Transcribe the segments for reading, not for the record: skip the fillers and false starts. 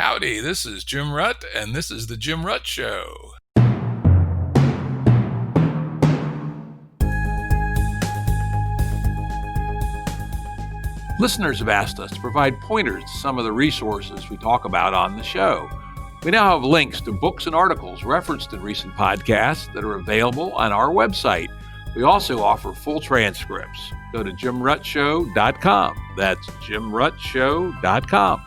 Howdy, this is Jim Rutt, and this is The Jim Rutt Show. Listeners have asked us to provide pointers to some of the resources we talk about on the show. We now have links to books and articles referenced in recent podcasts that are available on our website. We also offer full transcripts. Go to jimruttshow.com. That's jimruttshow.com.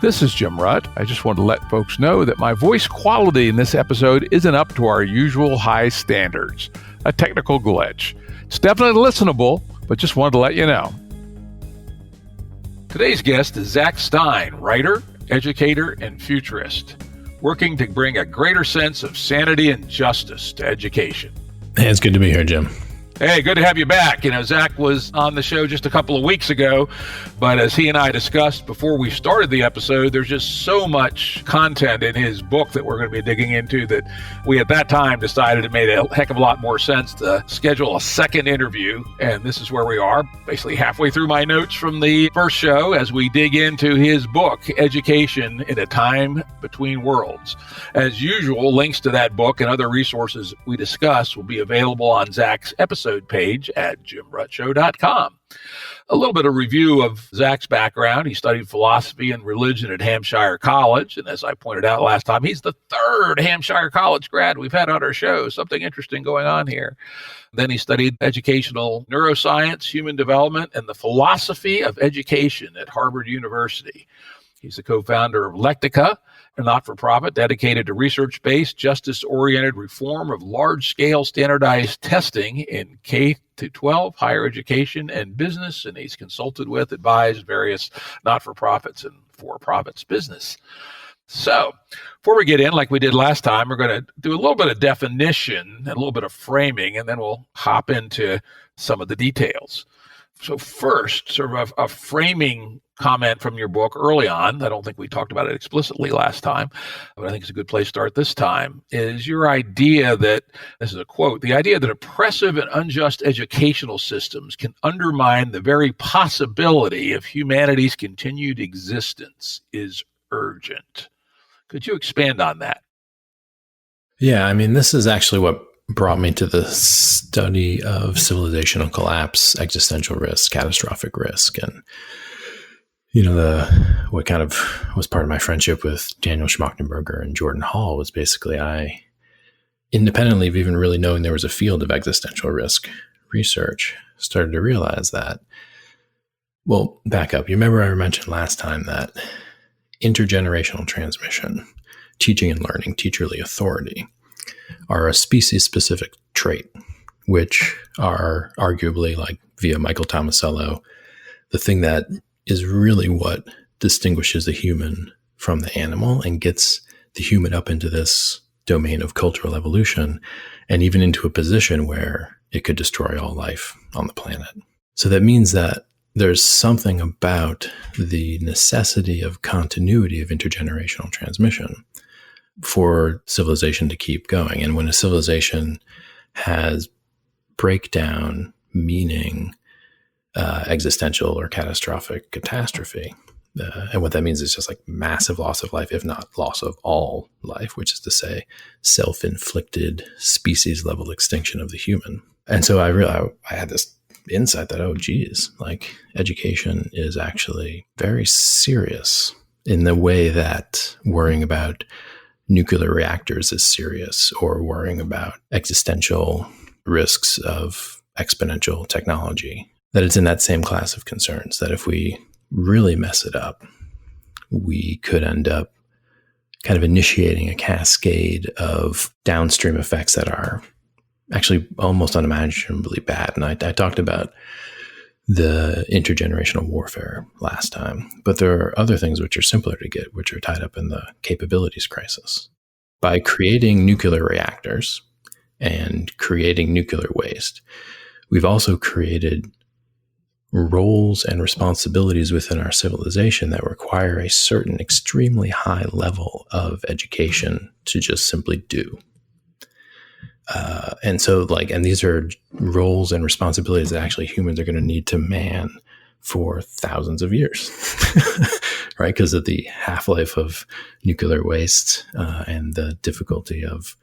This is Jim Rutt. I just want to let folks know that my voice quality in this episode isn't up to our usual high standards. A technical glitch. It's definitely listenable, but just wanted to let you know. Today's guest is Zak Stein, writer, educator, and futurist, working to bring a greater sense of sanity and justice to education. Hey, it's good to be here, Jim. Hey, good to have you back. Zak was on the show just a couple of weeks ago, but as he and I discussed before we started the episode, there's just so much content in his book that we're going to be digging into that we at that time decided it made a heck of a lot more sense to schedule a second interview. And this is where we are, basically halfway through my notes from the first show as we dig into his book, Education in a Time Between Worlds. As usual, links to that book and other resources we discuss will be available on Zak's episode page at jimruttshow.com. A little bit of review of Zak's background. He studied philosophy and religion at Hampshire College. And as I pointed out last time, he's the third Hampshire College grad we've had on our show. Something interesting going on here. Then he studied educational neuroscience, human development, and the philosophy of education at Harvard University. He's the co-founder of Lectica, a not-for-profit dedicated to research-based, justice-oriented reform of large-scale standardized testing in K-12, higher education, and business. And he's consulted with, advised various not-for-profits and for-profits business. So before we get in, like we did last time, we're going to do a little bit of definition and a little bit of framing, and then we'll hop into some of the details. So first, sort of a framing comment from your book early on. I don't think we talked about it explicitly last time, but I think it's a good place to start this time, is your idea that, this is a quote, the idea that oppressive and unjust educational systems can undermine the very possibility of humanity's continued existence is urgent. Could you expand on that? Yeah, I mean, this is actually what brought me to the study of civilizational collapse, existential risk, catastrophic risk. And, what kind of was part of my friendship with Daniel Schmachtenberger and Jordan Hall was basically I, independently of even really knowing there was a field of existential risk research, started to realize that, well, back up. You remember I mentioned last time that intergenerational transmission, teaching and learning, teacherly authority, are a species-specific trait, which are arguably, like via Michael Tomasello, the thing that is really what distinguishes the human from the animal and gets the human up into this domain of cultural evolution and even into a position where it could destroy all life on the planet. So that means that there's something about the necessity of continuity of intergenerational transmission for civilization to keep going. And when a civilization has breakdown, meaning, existential or catastrophic catastrophe, and what that means is just like massive loss of life, if not loss of all life, which is to say self-inflicted species level extinction of the human. And so I realized I had this insight that, oh, geez, like education is actually very serious in the way that worrying about nuclear reactors is serious, or worrying about existential risks of exponential technology, that it's in that same class of concerns, that if we really mess it up, we could end up kind of initiating a cascade of downstream effects that are actually almost unimaginably bad. And I talked about the intergenerational warfare last time, but there are other things which are simpler to get, which are tied up in the capabilities crisis. By creating nuclear reactors and creating nuclear waste, we've also created roles and responsibilities within our civilization that require a certain extremely high level of education to just simply do. And these are roles and responsibilities that actually humans are going to need to man for thousands of years, right? Because of the half-life of nuclear waste and the difficulty of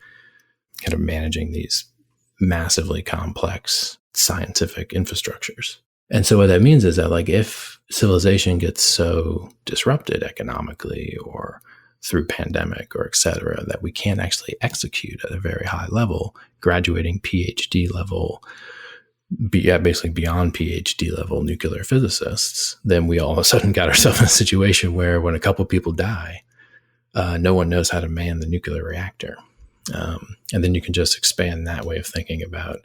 kind of managing these massively complex scientific infrastructures. And so what that means is that, like, if civilization gets so disrupted economically or through pandemic or et cetera, that we can't actually execute at a very high level, graduating PhD level, basically beyond PhD level nuclear physicists, then we all of a sudden got ourselves in a situation where when a couple people die, no one knows how to man the nuclear reactor. And then you can just expand that way of thinking about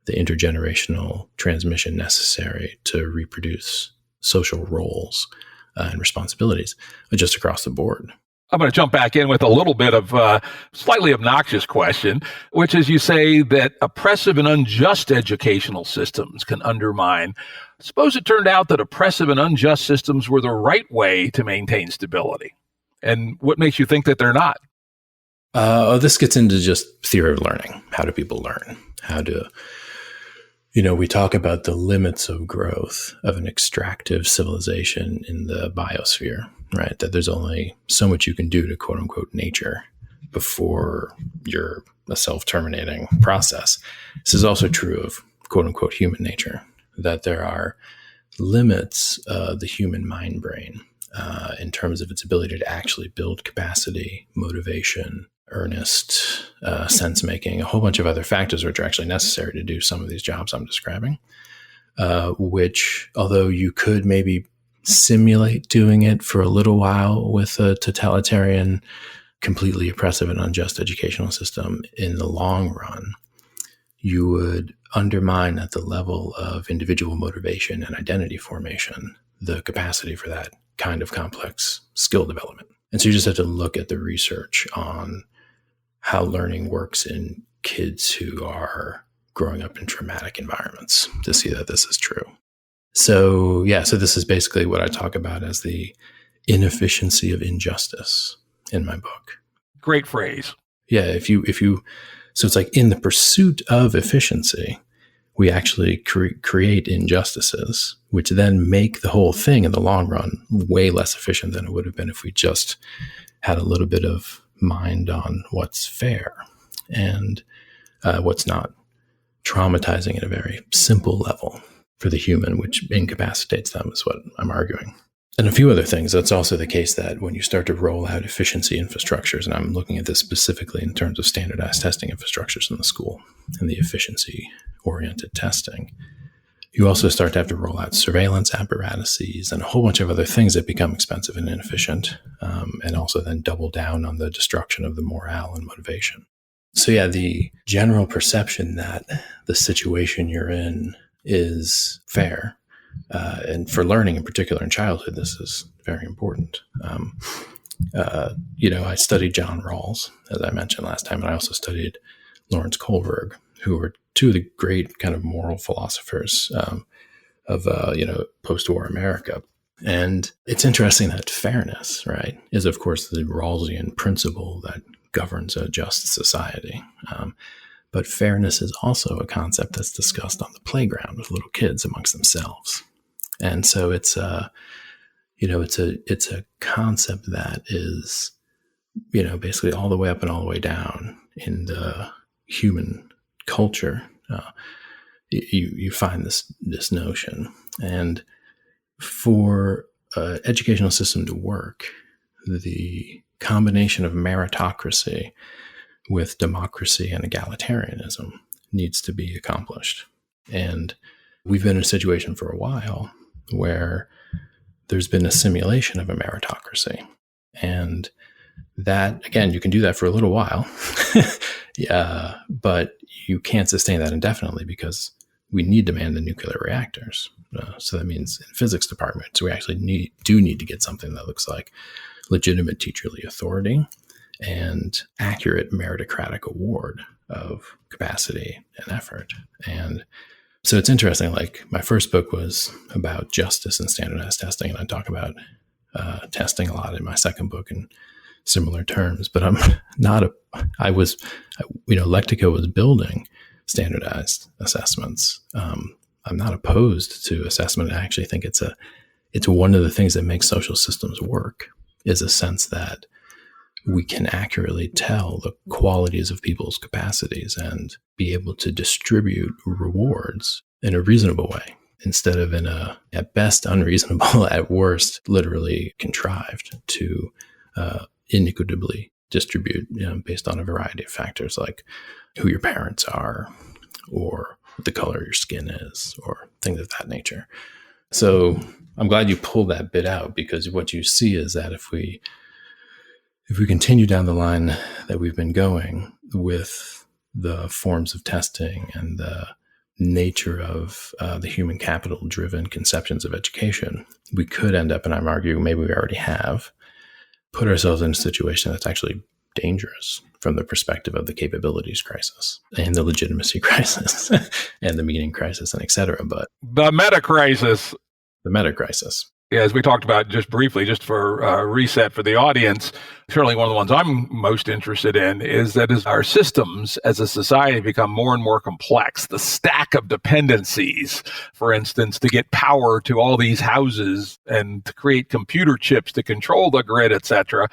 the intergenerational transmission necessary to reproduce social roles and responsibilities just across the board. I'm going to jump back in with a little bit of a slightly obnoxious question, which is you say that oppressive and unjust educational systems can undermine. Suppose it turned out that oppressive and unjust systems were the right way to maintain stability. And what makes you think that they're not? This gets into just theory of learning. How do people learn? How do, we talk about the limits of growth of an extractive civilization in the biosphere, right? That there's only so much you can do to quote unquote nature before you're a self-terminating process. This is also true of quote unquote human nature, that there are limits of the human mind brain in terms of its ability to actually build capacity, motivation, earnest sense making, a whole bunch of other factors which are actually necessary to do some of these jobs I'm describing, which, although you could maybe simulate doing it for a little while with a totalitarian, completely oppressive and unjust educational system, in the long run, you would undermine at the level of individual motivation and identity formation the capacity for that kind of complex skill development. And so you just have to look at the research on how learning works in kids who are growing up in traumatic environments to see that this is true. So this is basically what I talk about as the inefficiency of injustice in my book. Great phrase. Yeah, so it's like in the pursuit of efficiency, we actually create injustices, which then make the whole thing in the long run way less efficient than it would have been if we just had a little bit of mind on what's fair and what's not, traumatizing at a very simple level for the human, which incapacitates them, is what I'm arguing. And a few other things. That's also the case that when you start to roll out efficiency infrastructures, and I'm looking at this specifically in terms of standardized testing infrastructures in the school and the efficiency-oriented testing, you also start to have to roll out surveillance apparatuses and a whole bunch of other things that become expensive and inefficient, and also then double down on the destruction of the morale and motivation. So the general perception that the situation you're in is fair, and for learning in particular in childhood, this is very important. I studied John Rawls, as I mentioned last time, and I also studied Lawrence Kohlberg, who were two of the great kind of moral philosophers of post-war America. And it's interesting that fairness, right, is of course the Rawlsian principle that governs a just society. But fairness is also a concept that's discussed on the playground with little kids amongst themselves. And so it's a concept that is, basically all the way up and all the way down in the human culture. You find this notion. And for an educational system to work, the combination of meritocracy with democracy and egalitarianism needs to be accomplished. And we've been in a situation for a while where there's been a simulation of a meritocracy. And that, again, you can do that for a little while, but you can't sustain that indefinitely because we need to man the nuclear reactors. So that means in physics departments, we actually do need to get something that looks like legitimate teacherly authority and accurate meritocratic award of capacity and effort. And so it's interesting, like my first book was about justice and standardized testing, and I talk about testing a lot in my second book in similar terms, but Lectico was building standardized assessments. I'm not opposed to assessment. I actually think it's a it's one of the things that makes social systems work, is a sense that we can accurately tell the qualities of people's capacities and be able to distribute rewards in a reasonable way, instead of in a, at best, unreasonable, at worst, literally contrived to inequitably distribute, based on a variety of factors like who your parents are or what the color of your skin is or things of that nature. So I'm glad you pulled that bit out, because what you see is that if we continue down the line that we've been going with the forms of testing and the nature of the human capital driven conceptions of education, we could end up, and I'm arguing maybe we already have, put ourselves in a situation that's actually dangerous from the perspective of the capabilities crisis and the legitimacy crisis and the meaning crisis and et cetera. But The meta crisis. the meta crisis. Yeah, as we talked about just briefly, just for reset for the audience, certainly one of the ones I'm most interested in is that as our systems as a society become more and more complex, the stack of dependencies, for instance, to get power to all these houses and to create computer chips to control the grid, et cetera,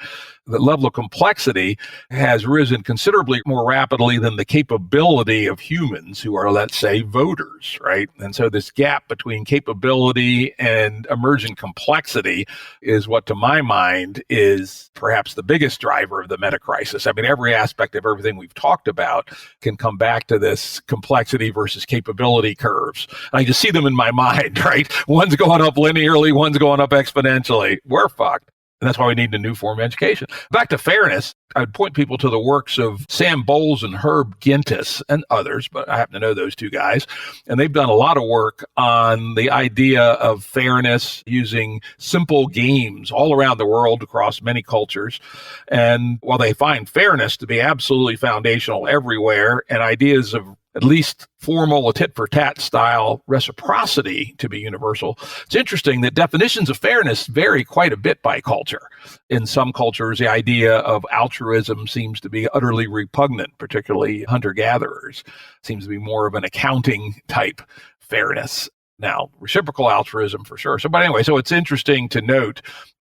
the level of complexity has risen considerably more rapidly than the capability of humans who are, let's say, voters, right? And so this gap between capability and emergent complexity is what, to my mind, is perhaps the biggest driver of the meta crisis. I mean, every aspect of everything we've talked about can come back to this complexity versus capability curves. I just see them in my mind, right? One's going up linearly, one's going up exponentially. We're fucked. And that's why we need a new form of education. Back to fairness, I would point people to the works of Sam Bowles and Herb Gintis and others, but I happen to know those two guys. And they've done a lot of work on the idea of fairness using simple games all around the world across many cultures. And while they find fairness to be absolutely foundational everywhere, and ideas of at least formal, a tit-for-tat style reciprocity to be universal, it's interesting that definitions of fairness vary quite a bit by culture. In some cultures, the idea of altruism seems to be utterly repugnant, particularly hunter-gatherers. Seems to be more of an accounting type fairness. Now, reciprocal altruism for sure. But anyway, so it's interesting to note.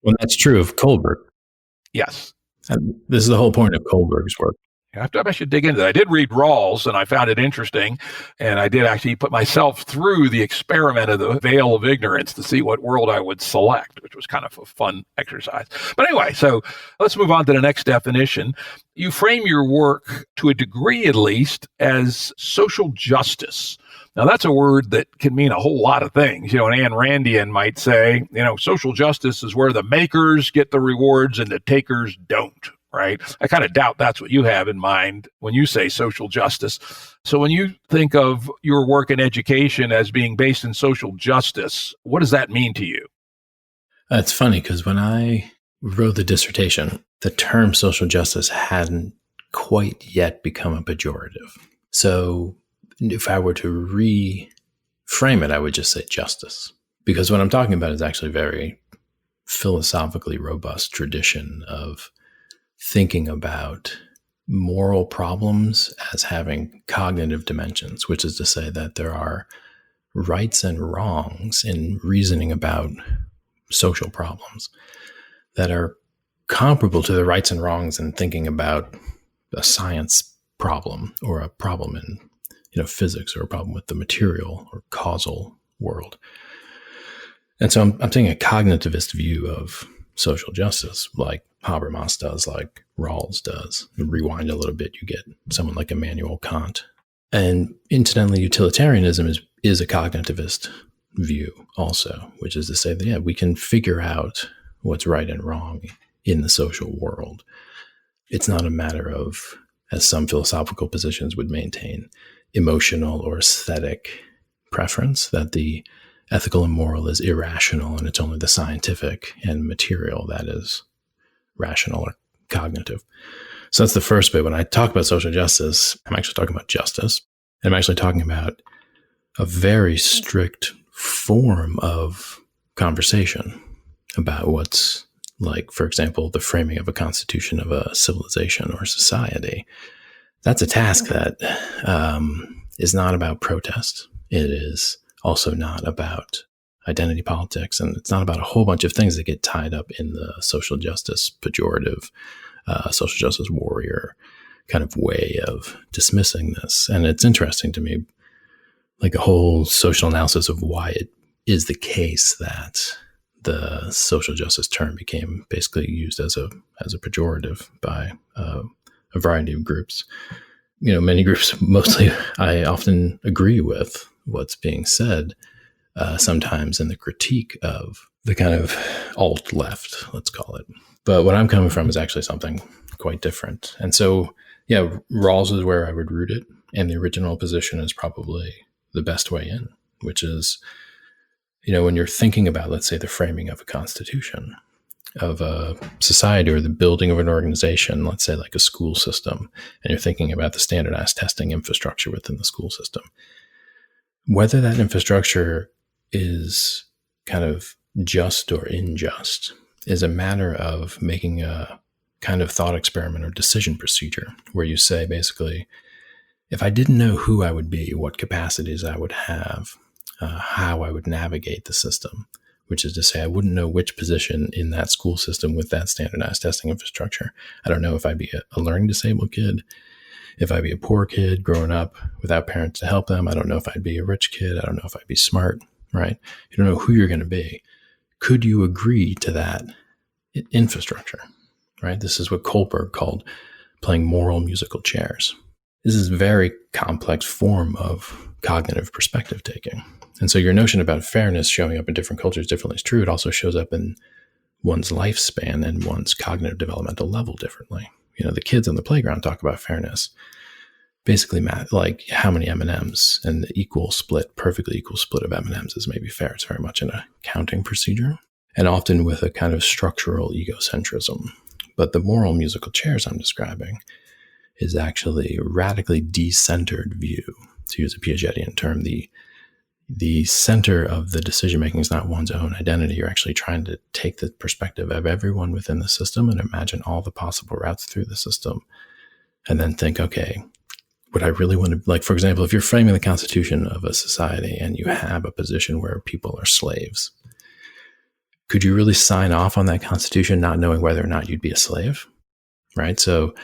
Well, that's true of Kohlberg. Yes. And this is the whole point of Kohlberg's work. I should dig into that. I did read Rawls, and I found it interesting. And I did actually put myself through the experiment of the veil of ignorance to see what world I would select, which was kind of a fun exercise. But anyway, so let's move on to the next definition. You frame your work, to a degree at least, as social justice. Now, that's a word that can mean a whole lot of things. An Ayn Randian might say, social justice is where the makers get the rewards and the takers don't. Right? I kind of doubt that's what you have in mind when you say social justice. So when you think of your work in education as being based in social justice, what does that mean to you? It's funny because when I wrote the dissertation, the term social justice hadn't quite yet become a pejorative. So if I were to reframe it, I would just say justice. Because what I'm talking about is actually a very philosophically robust tradition of thinking about moral problems as having cognitive dimensions, which is to say that there are rights and wrongs in reasoning about social problems that are comparable to the rights and wrongs in thinking about a science problem or a problem in physics, or a problem with the material or causal world. And so I'm taking a cognitivist view of social justice, like Habermas does, like Rawls does. Rewind a little bit, you get someone like Immanuel Kant. And incidentally, utilitarianism is a cognitivist view also, which is to say that, we can figure out what's right and wrong in the social world. It's not a matter of, as some philosophical positions would maintain, emotional or aesthetic preference, that the ethical and moral is irrational, and it's only the scientific and material that is rational or cognitive. So that's the first bit. When I talk about social justice, I'm actually talking about justice. I'm actually talking about a very strict form of conversation about what's, like, for example, the framing of a constitution of a civilization or society. That's a task that is not about protest. It is also not about identity politics, and it's not about a whole bunch of things that get tied up in the social justice pejorative, social justice warrior kind of way of dismissing this. And it's interesting to me, like a whole social analysis of why it is the case that the social justice term became basically used as a pejorative by a variety of groups. Many groups, mostly I often agree with what's being said, sometimes in the critique of the kind of alt left, let's call it. But what I'm coming from is actually something quite different. And so, yeah, Rawls is where I would root it. And the original position is probably the best way in, which is, when you're thinking about, let's say, the framing of a constitution, of a society, or the building of an organization, let's say like a school system, and you're thinking about the standardized testing infrastructure within the school system, whether that infrastructure is kind of just or unjust is a matter of making a kind of thought experiment or decision procedure where you say, basically, if I didn't know who I would be, what capacities I would have, how I would navigate the system, which is to say I wouldn't know which position in that school system with that standardized testing infrastructure. I don't know if I'd be a learning disabled kid, if I'd be a poor kid growing up without parents to help them. I don't know if I'd be a rich kid. I don't know if I'd be smart, right? You don't know who you're going to be. Could you agree to that infrastructure, right? This is what Kohlberg called playing moral musical chairs. This is a very complex form of cognitive perspective taking. And so your notion about fairness showing up in different cultures differently is true. It also shows up in one's lifespan and one's cognitive developmental level differently. The kids on the playground talk about fairness. Basically, like how many M&Ms, and the perfectly equal split of M&Ms is maybe fair. It's very much an accounting procedure, and often with a kind of structural egocentrism. But the moral musical chairs I'm describing is actually a radically decentered view. To use a Piagetian term, the center of the decision-making is not one's own identity. You're actually trying to take the perspective of everyone within the system and imagine all the possible routes through the system, and then think, okay, would I really want to, like, for example, if you're framing the constitution of a society and you have a position where people are slaves, could you really sign off on that constitution not knowing whether or not you'd be a slave, right? So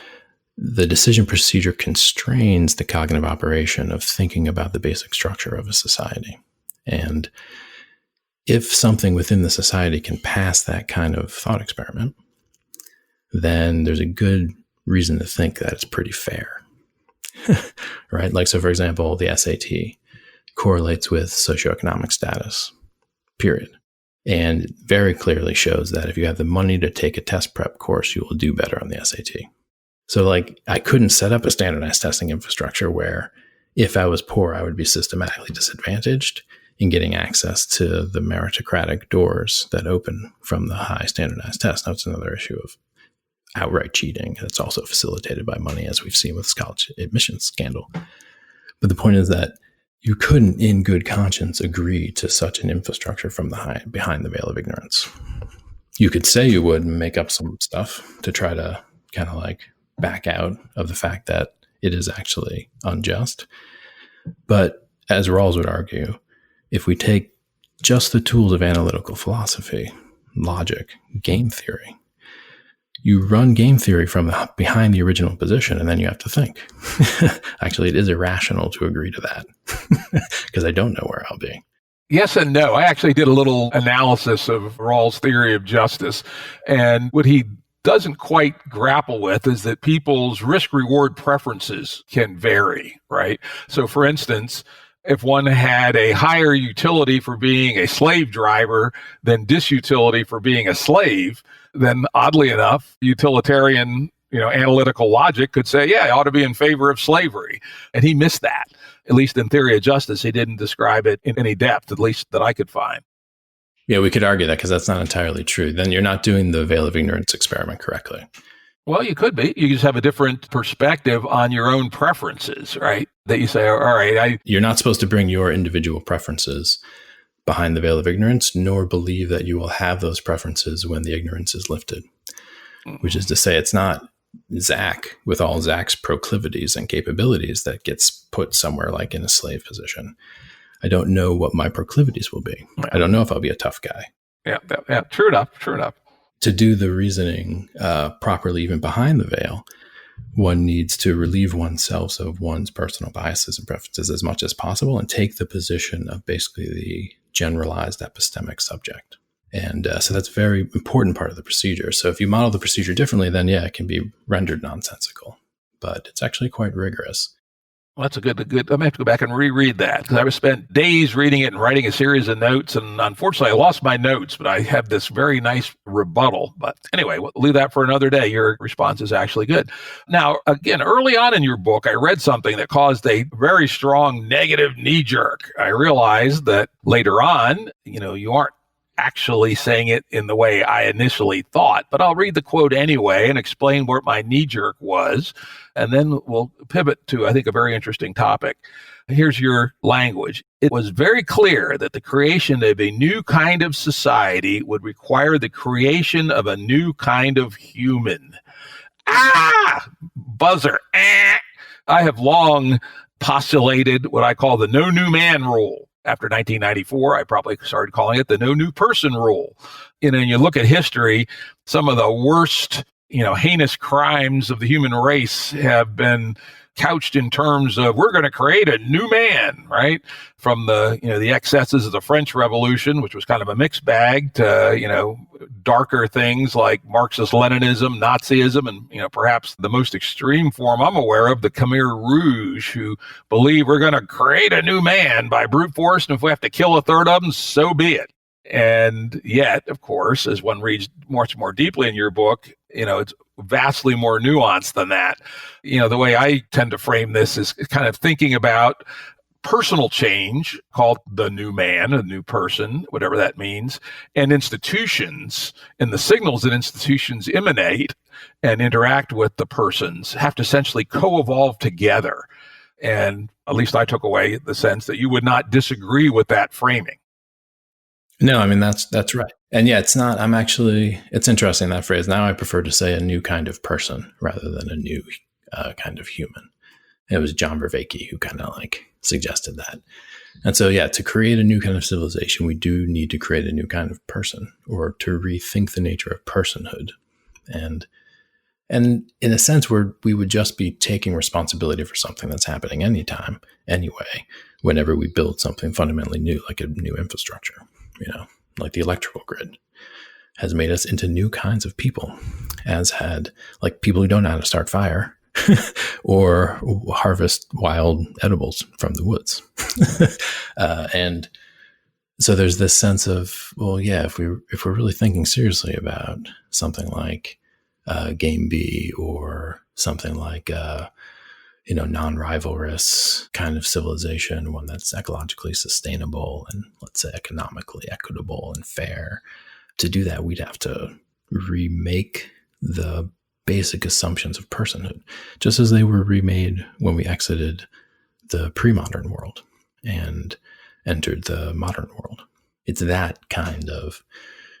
the decision procedure constrains the cognitive operation of thinking about the basic structure of a society. And if something within the society can pass that kind of thought experiment, then there's a good reason to think that it's pretty fair, right? Like, so for example, the SAT correlates with socioeconomic status, period. And very clearly shows that if you have the money to take a test prep course, you will do better on the SAT. So like, I couldn't set up a standardized testing infrastructure where if I was poor, I would be systematically disadvantaged in getting access to the meritocratic doors that open from the high standardized test. Now, it's another issue of outright cheating. It's also facilitated by money, as we've seen with the college admissions scandal. But the point is that you couldn't, in good conscience, agree to such an infrastructure from behind the veil of ignorance. You could say you would make up some stuff to try to kind of like back out of the fact that it is actually unjust. But as Rawls would argue, if we take just the tools of analytical philosophy, logic, game theory, you run game theory from behind the original position, and then you have to think. Actually, it is irrational to agree to that because I don't know where I'll be. Yes and no. I actually did a little analysis of Rawls' theory of justice, and what he doesn't quite grapple with is that people's risk-reward preferences can vary, right? So for instance, if one had a higher utility for being a slave driver than disutility for being a slave, then oddly enough, utilitarian, analytical logic could say, yeah, I ought to be in favor of slavery. And he missed that. At least in theory of justice, he didn't describe it in any depth, at least that I could find. Yeah, we could argue that because that's not entirely true. Then you're not doing the veil of ignorance experiment correctly. Well, you could be. You just have a different perspective on your own preferences, right? That you say, all right, You're not supposed to bring your individual preferences behind the veil of ignorance, nor believe that you will have those preferences when the ignorance is lifted. Which is to say, it's not Zak with all Zak's proclivities and capabilities that gets put somewhere like in a slave position. I don't know what my proclivities will be. Yeah. I don't know if I'll be a tough guy. Yeah. True enough. To do the reasoning properly, even behind the veil, one needs to relieve oneself of one's personal biases and preferences as much as possible and take the position of basically the generalized epistemic subject. And so that's a very important part of the procedure. So if you model the procedure differently, then it can be rendered nonsensical, but it's actually quite rigorous. Well, that's a good. I'm going to have to go back and reread that because I spent days reading it and writing a series of notes. And unfortunately, I lost my notes, but I have this very nice rebuttal. But anyway, we'll leave that for another day. Your response is actually good. Now, again, early on in your book, I read something that caused a very strong negative knee jerk. I realized that later on, you aren't actually saying it in the way I initially thought, but I'll read the quote anyway and explain what my knee jerk was. And then we'll pivot to, I think, a very interesting topic. Here's your language. It was very clear that the creation of a new kind of society would require the creation of a new kind of human. Buzzer. I have long postulated what I call the no new man rule. After 1994, I probably started calling it the no new person rule. And you look at history, some of the worst, heinous crimes of the human race have been couched in terms of we're going to create a new man, right? From the excesses of the French Revolution, which was kind of a mixed bag, to, darker things like Marxist-Leninism, Nazism, and, perhaps the most extreme form I'm aware of, the Khmer Rouge, who believe we're going to create a new man by brute force, and if we have to kill a third of them, so be it. And yet, of course, as one reads much more deeply in your book, it's vastly more nuanced than that. The way I tend to frame this is kind of thinking about personal change, called the new man, a new person, whatever that means, and institutions, and the signals that institutions emanate and interact with the persons have to essentially co-evolve together. And at least I took away the sense that you would not disagree with that framing. No, I mean, that's right. And it's interesting, that phrase. Now I prefer to say a new kind of person rather than a new kind of human. It was John Vervaeke who kind of suggested that. And so, to create a new kind of civilization, we do need to create a new kind of person, or to rethink the nature of personhood. And in a sense, we would just be taking responsibility for something that's happening anytime, anyway, whenever we build something fundamentally new, like a new infrastructure. Like the electrical grid has made us into new kinds of people, as had people who don't know how to start fire or harvest wild edibles from the woods. And so there's this sense of, if we're really thinking seriously about something like Game B, or something like non-rivalrous kind of civilization, one that's ecologically sustainable and, let's say, economically equitable and fair. To do that, we'd have to remake the basic assumptions of personhood, just as they were remade when we exited the pre-modern world and entered the modern world. It's that kind of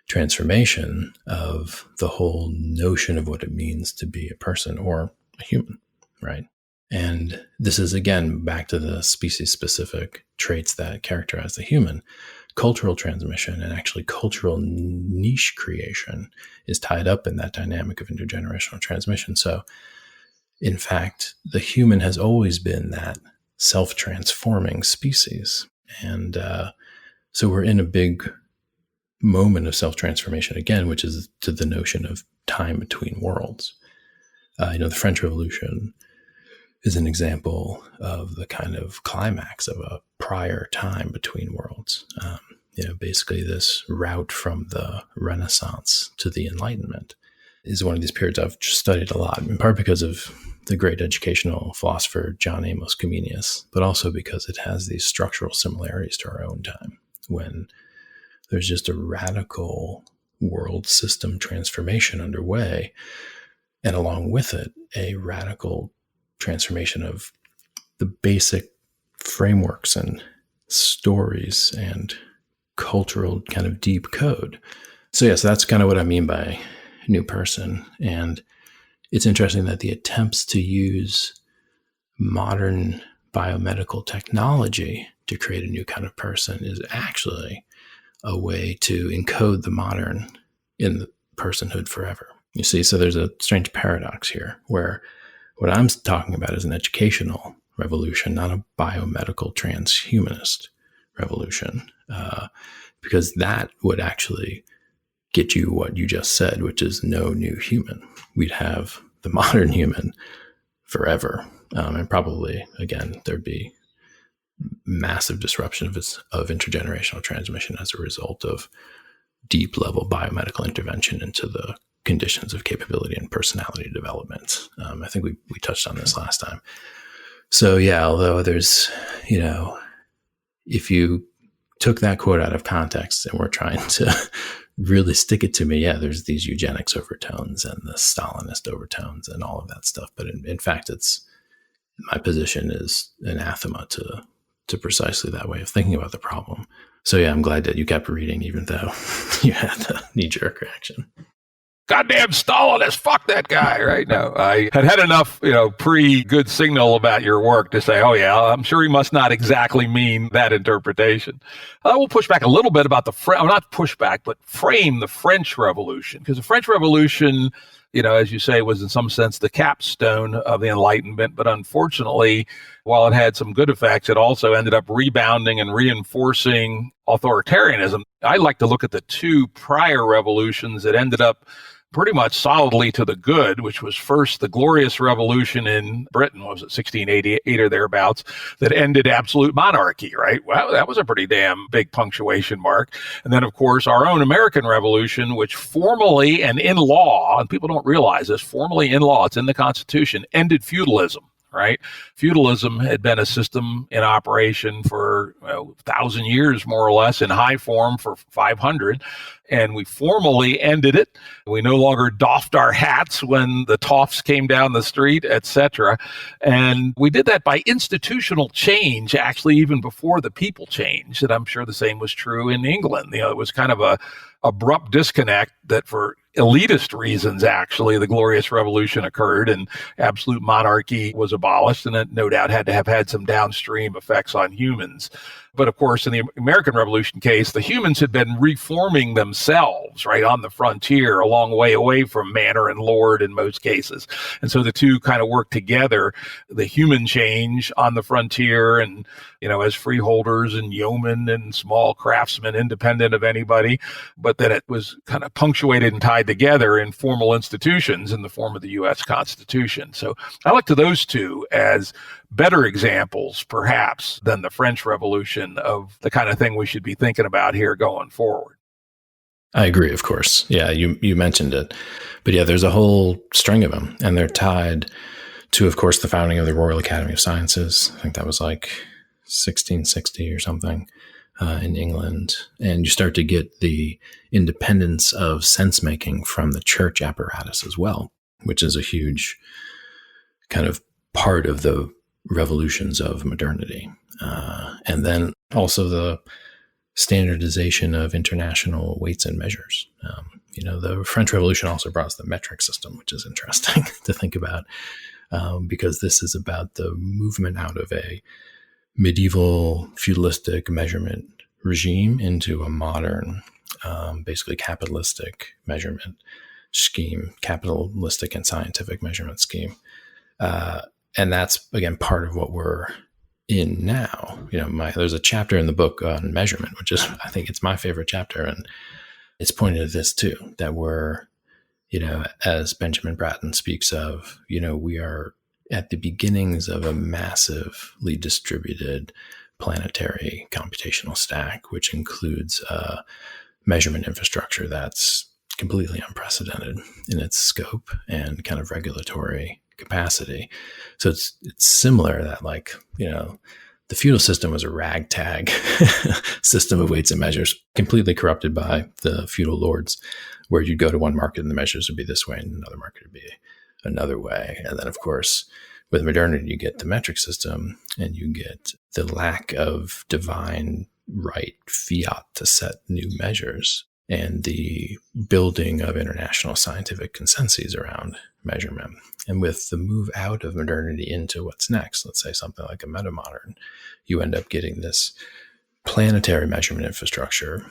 transformation of the whole notion of what it means to be a person or a human, right? And this is, again, back to the species-specific traits that characterize the human. Cultural transmission and actually cultural niche creation is tied up in that dynamic of intergenerational transmission. So, in fact, the human has always been that self-transforming species. And so we're in a big moment of self-transformation again, which is to the notion of time between worlds. The French Revolution is an example of the kind of climax of a prior time between worlds. Basically this route from the Renaissance to the Enlightenment is one of these periods I've studied a lot, in part because of the great educational philosopher John Amos Comenius, but also because it has these structural similarities to our own time, when there's just a radical world system transformation underway, and along with it, a radical transformation of the basic frameworks and stories and cultural kind of deep code. So yes, that's kind of what I mean by new person. And it's interesting that the attempts to use modern biomedical technology to create a new kind of person is actually a way to encode the modern in the personhood forever. You see, so there's a strange paradox here where what I'm talking about is an educational revolution, not a biomedical transhumanist revolution, because that would actually get you what you just said, which is no new human. We'd have the modern human forever. And probably, again, there'd be massive disruption of intergenerational transmission as a result of deep level biomedical intervention into the conditions of capability and personality development. I think we touched on this last time. So yeah, although there's, if you took that quote out of context and we're trying to really stick it to me, yeah, there's these eugenics overtones and the Stalinist overtones and all of that stuff. But in fact, my position is anathema to precisely that way of thinking about the problem. So yeah, I'm glad that you kept reading, even though you had a knee-jerk reaction. Goddamn Stalinist, fuck that guy, right? No, I had enough, pre-good signal about your work to say, oh yeah, I'm sure he must not exactly mean that interpretation. I will push back a little bit about not push back, but frame the French Revolution, because the French Revolution, as you say, was in some sense the capstone of the Enlightenment. But unfortunately, while it had some good effects, it also ended up rebounding and reinforcing authoritarianism. I like to look at the two prior revolutions that ended up pretty much solidly to the good, which was first the Glorious Revolution in Britain, was it 1688 or thereabouts, that ended absolute monarchy, right? Well, that was a pretty damn big punctuation mark. And then, of course, our own American Revolution, which formally and in law, and people don't realize this, formally in law, it's in the Constitution, ended feudalism. Right? Feudalism had been a system in operation for 1,000 years, more or less, in high form for 500. And we formally ended it. We no longer doffed our hats when the toffs came down the street, etc. And we did that by institutional change, actually, even before the people changed. And I'm sure the same was true in England. It was kind of a abrupt disconnect that for elitist reasons, actually, the Glorious Revolution occurred and absolute monarchy was abolished, and it no doubt had to have had some downstream effects on humans. But of course, in the American Revolution case, the humans had been reforming themselves, right, on the frontier, a long way away from manor and lord in most cases. And so the two kind of worked together, the human change on the frontier and, as freeholders and yeomen and small craftsmen, independent of anybody, but then it was kind of punctuated and tied together in formal institutions in the form of the U.S. Constitution. So I look to those two as better examples, perhaps, than the French Revolution of the kind of thing we should be thinking about here going forward. I agree, of course. Yeah, you mentioned it. But yeah, there's a whole string of them, and they're tied to, of course, the founding of the Royal Academy of Sciences. I think that was like 1660 or something in England. And you start to get the independence of sense-making from the church apparatus as well, which is a huge kind of part of the revolutions of modernity. And then also the standardization of international weights and measures. The French Revolution also brought us the metric system, which is interesting to think about, because this is about the movement out of a medieval feudalistic measurement regime into a modern, basically capitalistic measurement scheme, capitalistic and scientific measurement scheme. And that's, again, part of what we're in now. There's a chapter in the book on measurement, which is, I think it's my favorite chapter. And it's pointed at this too, that we're, as Benjamin Bratton speaks of, we are at the beginnings of a massively distributed planetary computational stack, which includes a measurement infrastructure that's completely unprecedented in its scope and kind of regulatory capacity. So it's similar that, the feudal system was a ragtag system of weights and measures, completely corrupted by the feudal lords, where you'd go to one market and the measures would be this way and another market would be another way. And then, of course, with modernity, you get the metric system and you get the lack of divine right fiat to set new measures and the building of international scientific consensus around measurement. And with the move out of modernity into what's next, let's say something like a metamodern, you end up getting this planetary measurement infrastructure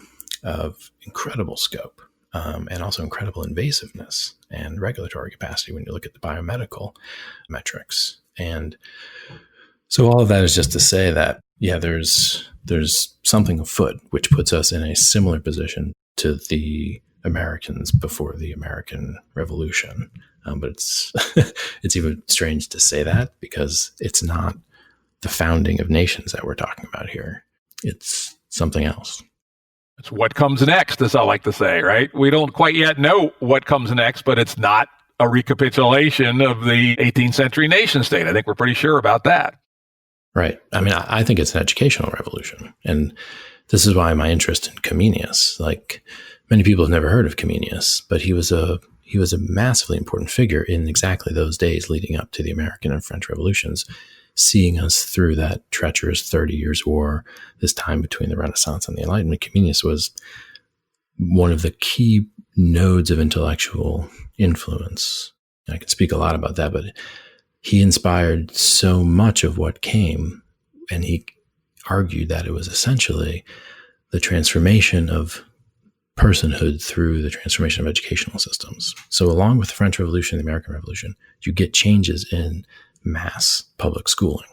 of incredible scope, and also incredible invasiveness and regulatory capacity when you look at the biomedical metrics. And so all of that is just to say that, yeah, there's something afoot which puts us in a similar position to the Americans before the American Revolution. But it's it's even strange to say that because it's not the founding of nations that we're talking about here. It's something else. It's what comes next, as I like to say, right? We don't quite yet know what comes next, but it's not a recapitulation of the 18th century nation state. I think we're pretty sure about that. Right. I mean, I think it's an educational revolution. And this is why my interest in Comenius, like many people have never heard of Comenius, but he was a massively important figure in exactly those days leading up to the American and French revolutions, seeing us through that treacherous 30 Years' War, this time between the Renaissance and the Enlightenment. Comenius was one of the key nodes of intellectual influence. I can speak a lot about that, but he inspired so much of what came, and he argued that it was essentially the transformation of personhood through the transformation of educational systems. So along with the French Revolution and the American Revolution, you get changes in mass public schooling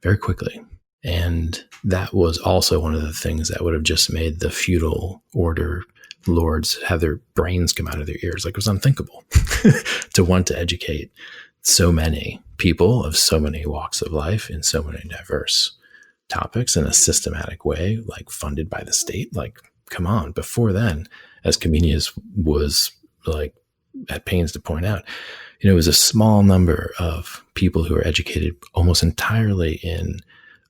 very quickly. And that was also one of the things that would have just made the feudal order lords have their brains come out of their ears. Like, it was unthinkable to want to educate so many people of so many walks of life in so many diverse topics in a systematic way, like funded by the state. Like, come on. Before then, as Comenius was like at pains to point out, it was a small number of people who are educated almost entirely in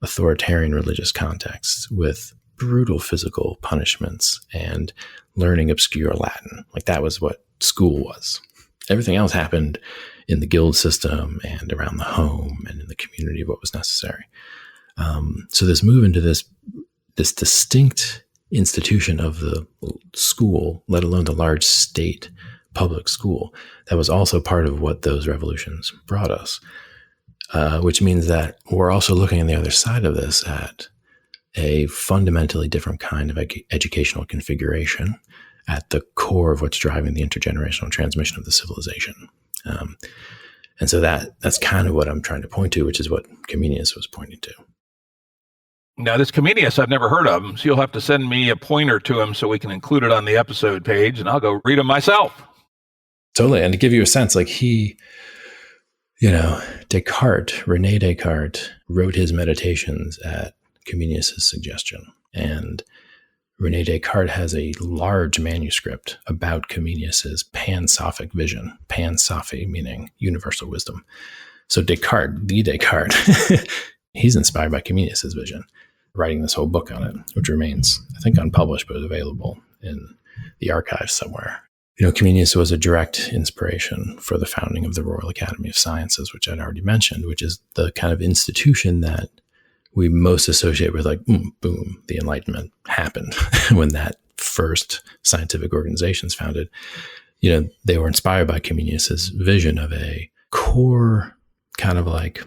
authoritarian religious contexts with brutal physical punishments and learning obscure Latin. Like, that was what school was. Everything else happened in the guild system and around the home and in the community of what was necessary. So this move into this distinct institution of the school, let alone the large state public school, that was also part of what those revolutions brought us, which means that we're also looking on the other side of this at a fundamentally different kind of educational configuration at the core of what's driving the intergenerational transmission of the civilization. And so that's kind of what I'm trying to point to, which is what Comenius was pointing to. Now, this Comenius, I've never heard of him, so you'll have to send me a pointer to him so we can include it on the episode page, and I'll go read him myself. Totally. And to give you a sense, like René Descartes wrote his meditations at Comenius's suggestion. And René Descartes has a large manuscript about Comenius's pan-Sophic vision, pan-Sophy meaning universal wisdom. So Descartes, he's inspired by Comenius's vision, writing this whole book on it, which remains, I think, unpublished, but available in the archives somewhere. Comenius was a direct inspiration for the founding of the Royal Academy of Sciences, which I'd already mentioned, which is the kind of institution that we most associate with, like, boom, the Enlightenment happened when that first scientific organization's founded. They were inspired by Comenius's vision of a core kind of like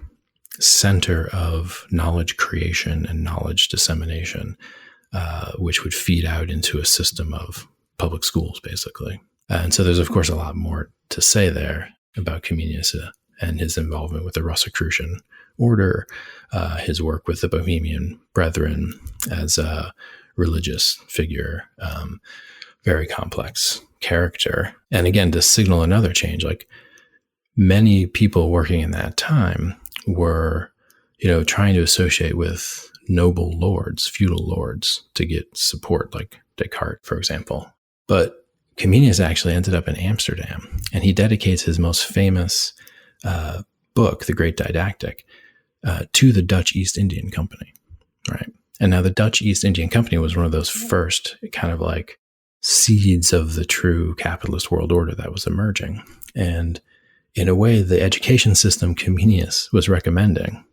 center of knowledge creation and knowledge dissemination, which would feed out into a system of public schools, basically. And so there's, of course, a lot more to say there about Comenius and his involvement with the Rosicrucian order, his work with the Bohemian Brethren as a religious figure, very complex character. And again, to signal another change, like many people working in that time were, trying to associate with noble lords, feudal lords, to get support, like Descartes, for example. But Comenius actually ended up in Amsterdam, and he dedicates his most famous book, The Great Didactic, to the Dutch East Indian Company, right? And now the Dutch East Indian Company was one of those first kind of like seeds of the true capitalist world order that was emerging. And in a way, the education system Comenius was recommending,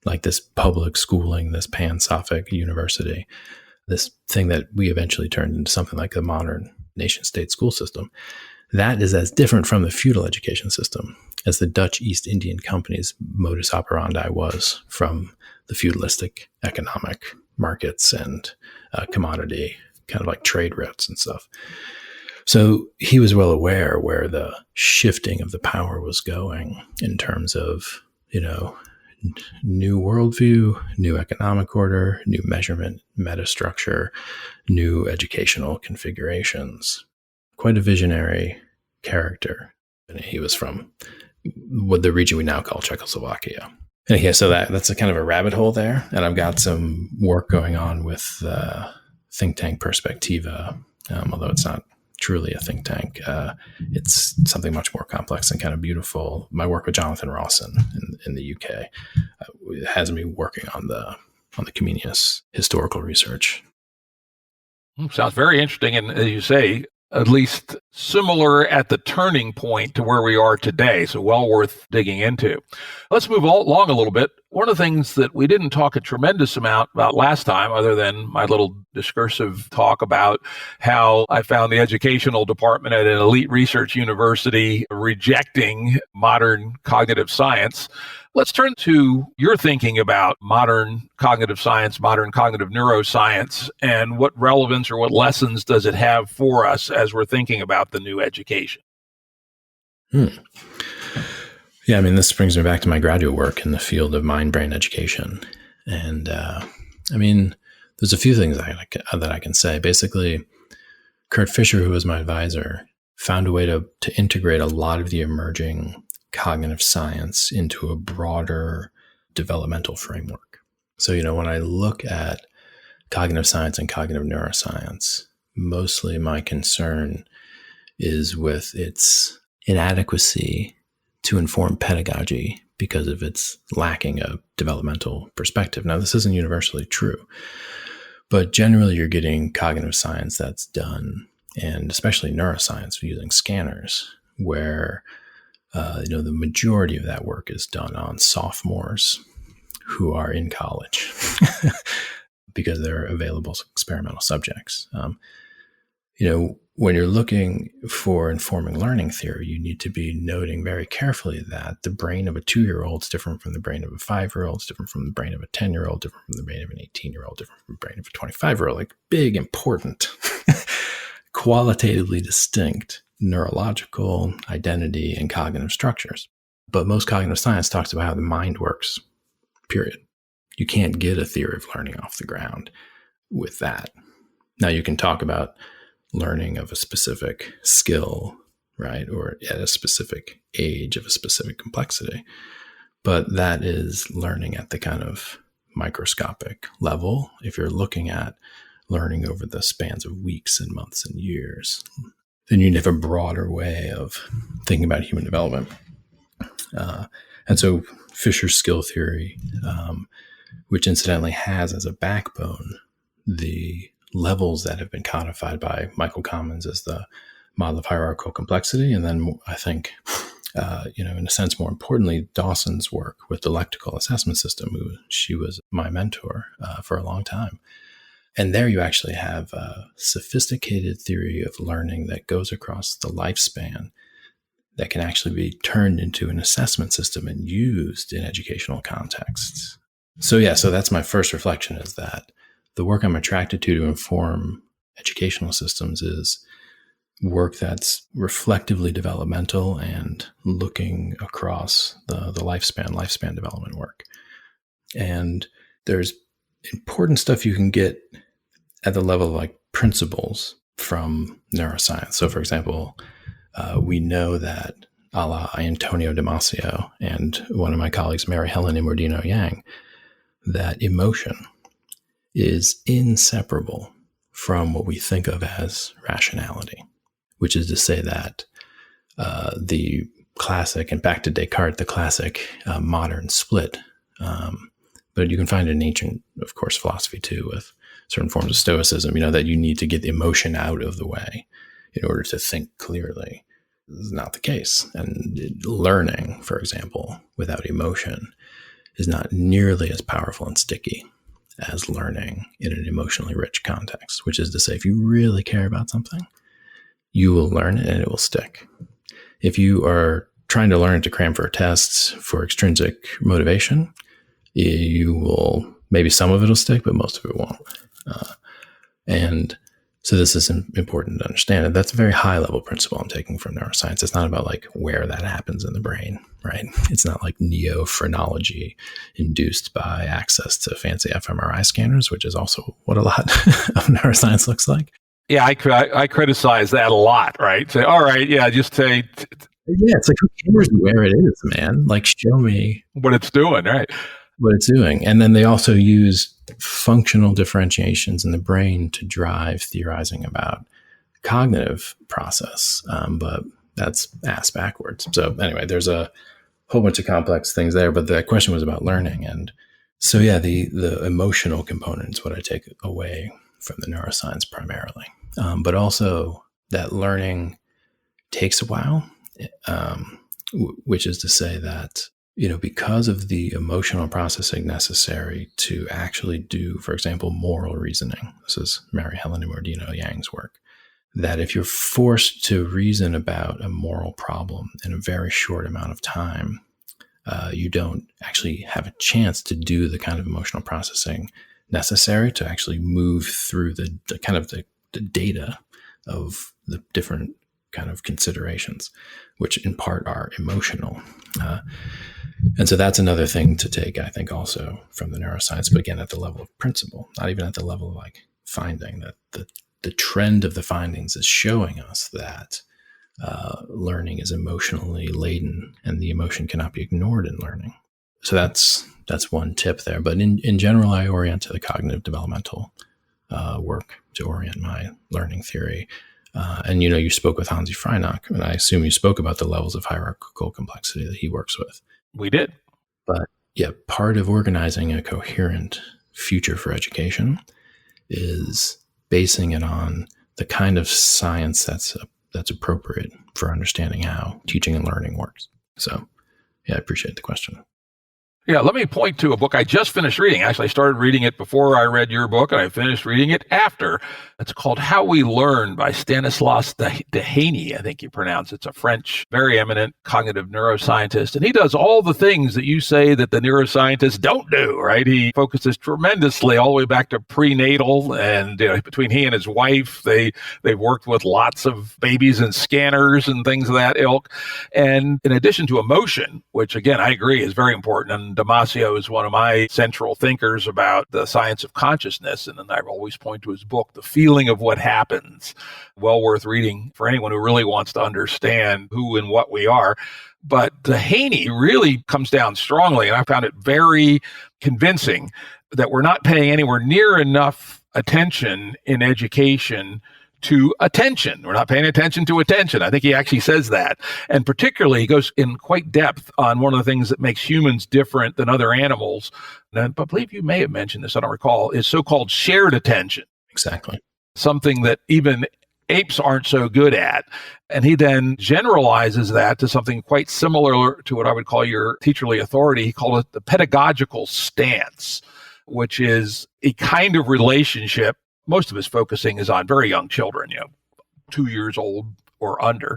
like this public schooling, this pan-Sophic university, this thing that we eventually turned into something like the modern nation-state school system, that is as different from the feudal education system as the Dutch East Indian Company's modus operandi was from the feudalistic economic markets and commodity, kind of like trade routes and stuff. So he was well aware where the shifting of the power was going in terms of, new worldview, new economic order, new measurement metastructure, new educational configurations. Quite a visionary character. And he was from the region we now call Czechoslovakia. And yeah, so that's a kind of a rabbit hole there. And I've got some work going on with think tank Perspectiva, although it's not truly a think tank. It's something much more complex and kind of beautiful. My work with Jonathan Rawson in the UK has me working on the Comenius historical research. Sounds very interesting. And as you say, at least similar at the turning point to where we are today. So well worth digging into. Let's move along a little bit. One of the things that we didn't talk a tremendous amount about last time, other than my little discursive talk about how I found the educational department at an elite research university rejecting modern cognitive science. Let's turn to your thinking about modern cognitive science, modern cognitive neuroscience, and what relevance or what lessons does it have for us as we're thinking about the new education? Yeah, this brings me back to my graduate work in the field of mind-brain education. And there's a few things that I can say. Basically, Kurt Fischer, who was my advisor, found a way to integrate a lot of the emerging cognitive science into a broader developmental framework. So, when I look at cognitive science and cognitive neuroscience, mostly my concern is with its inadequacy to inform pedagogy because of its lacking a developmental perspective. Now, this isn't universally true, but generally you're getting cognitive science that's done, and especially neuroscience using scanners, where the majority of that work is done on sophomores who are in college because they're available as experimental subjects. When you're looking for informing learning theory, you need to be noting very carefully that the brain of a 2-year-old is different from the brain of a 5-year-old, is different from the brain of a 10-year-old, different from the brain of an 18-year-old, different from the brain of a 25-year-old, like big, important, qualitatively distinct neurological identity and cognitive structures. But most cognitive science talks about how the mind works, period. You can't get a theory of learning off the ground with that. Now, you can talk about learning of a specific skill, right? Or at a specific age of a specific complexity. But that is learning at the kind of microscopic level. If you're looking at learning over the spans of weeks and months and years, then you have a broader way of thinking about human development. And so Fisher's skill theory, which incidentally has as a backbone the levels that have been codified by Michael Commons as the model of hierarchical complexity. And then I think, in a sense, more importantly, Dawson's work with the lectical assessment system. She was my mentor for a long time. And there you actually have a sophisticated theory of learning that goes across the lifespan that can actually be turned into an assessment system and used in educational contexts. So that's my first reflection, is that the work I'm attracted to inform educational systems is work that's reflectively developmental and looking across the lifespan development work. And there's important stuff you can get at the level of like principles from neuroscience. So for example, we know that a la Antonio Damasio and one of my colleagues, Mary Helen Imordino Yang, that emotion is inseparable from what we think of as rationality, which is to say that the classic, and back to Descartes, the classic modern split, but you can find it in ancient, of course, philosophy too, with certain forms of stoicism, that you need to get the emotion out of the way in order to think clearly. This is not the case. And learning, for example, without emotion is not nearly as powerful and sticky as learning in an emotionally rich context, which is to say, if you really care about something, you will learn it and it will stick. If you are trying to learn to cram for tests for extrinsic motivation, you will, maybe some of it will stick, but most of it won't. And so this is important to understand. And that's a very high level principle I'm taking from neuroscience. It's not about like where that happens in the brain, right? It's not like neo-phrenology induced by access to fancy fMRI scanners, which is also what a lot of neuroscience looks like. Yeah, I criticize that a lot, right? Say, all right, yeah, just say... Yeah, it's like, who cares where it is, man? Like, show me what it's doing, right? What it's doing. And then they also use functional differentiations in the brain to drive theorizing about cognitive process. But that's ass backwards. So anyway, there's a whole bunch of complex things there, but the question was about learning. And so, yeah, the emotional component is what I take away from the neuroscience primarily. But also that learning takes a while, which is to say that, because of the emotional processing necessary to actually do, for example, moral reasoning. This is Mary Helen Mordino Yang's work. That if you're forced to reason about a moral problem in a very short amount of time, you don't actually have a chance to do the kind of emotional processing necessary to actually move through the kind of the data of the different kind of considerations, which in part are emotional. And so that's another thing to take, I think, also from the neuroscience, but again, at the level of principle, not even at the level of like finding that the trend of the findings is showing us that learning is emotionally laden and the emotion cannot be ignored in learning. So that's one tip there. But in general, I orient to the cognitive developmental work to orient my learning theory. And, you spoke with Hansi Freinock, and I assume you spoke about the levels of hierarchical complexity that he works with. We did. But yeah, part of organizing a coherent future for education is basing it on the kind of science that's appropriate for understanding how teaching and learning works. So yeah, I appreciate the question. Yeah, let me point to a book I just finished reading. Actually, I started reading it before I read your book, and I finished reading it after. It's called How We Learn by Stanislas Dehaene, I think you pronounce it. It's a French, very eminent cognitive neuroscientist. And he does all the things that you say that the neuroscientists don't do, right? He focuses tremendously all the way back to prenatal. And between he and his wife, they've worked with lots of babies and scanners and things of that ilk. And in addition to emotion, which again, I agree is very important. And Damasio is one of my central thinkers about the science of consciousness. And then I always point to his book, The Feeling of What Happens. Well worth reading for anyone who really wants to understand who and what we are. But Dehaene really comes down strongly, and I found it very convincing that we're not paying anywhere near enough attention in education to attention. We're not paying attention to attention. I think he actually says that. And particularly, he goes in quite depth on one of the things that makes humans different than other animals. And I believe you may have mentioned this, I don't recall, is so-called shared attention. Exactly. Something that even apes aren't so good at. And he then generalizes that to something quite similar to what I would call your teacherly authority. He called it the pedagogical stance, which is a kind of relationship. Most of his focusing is on very young children, 2 years old or under,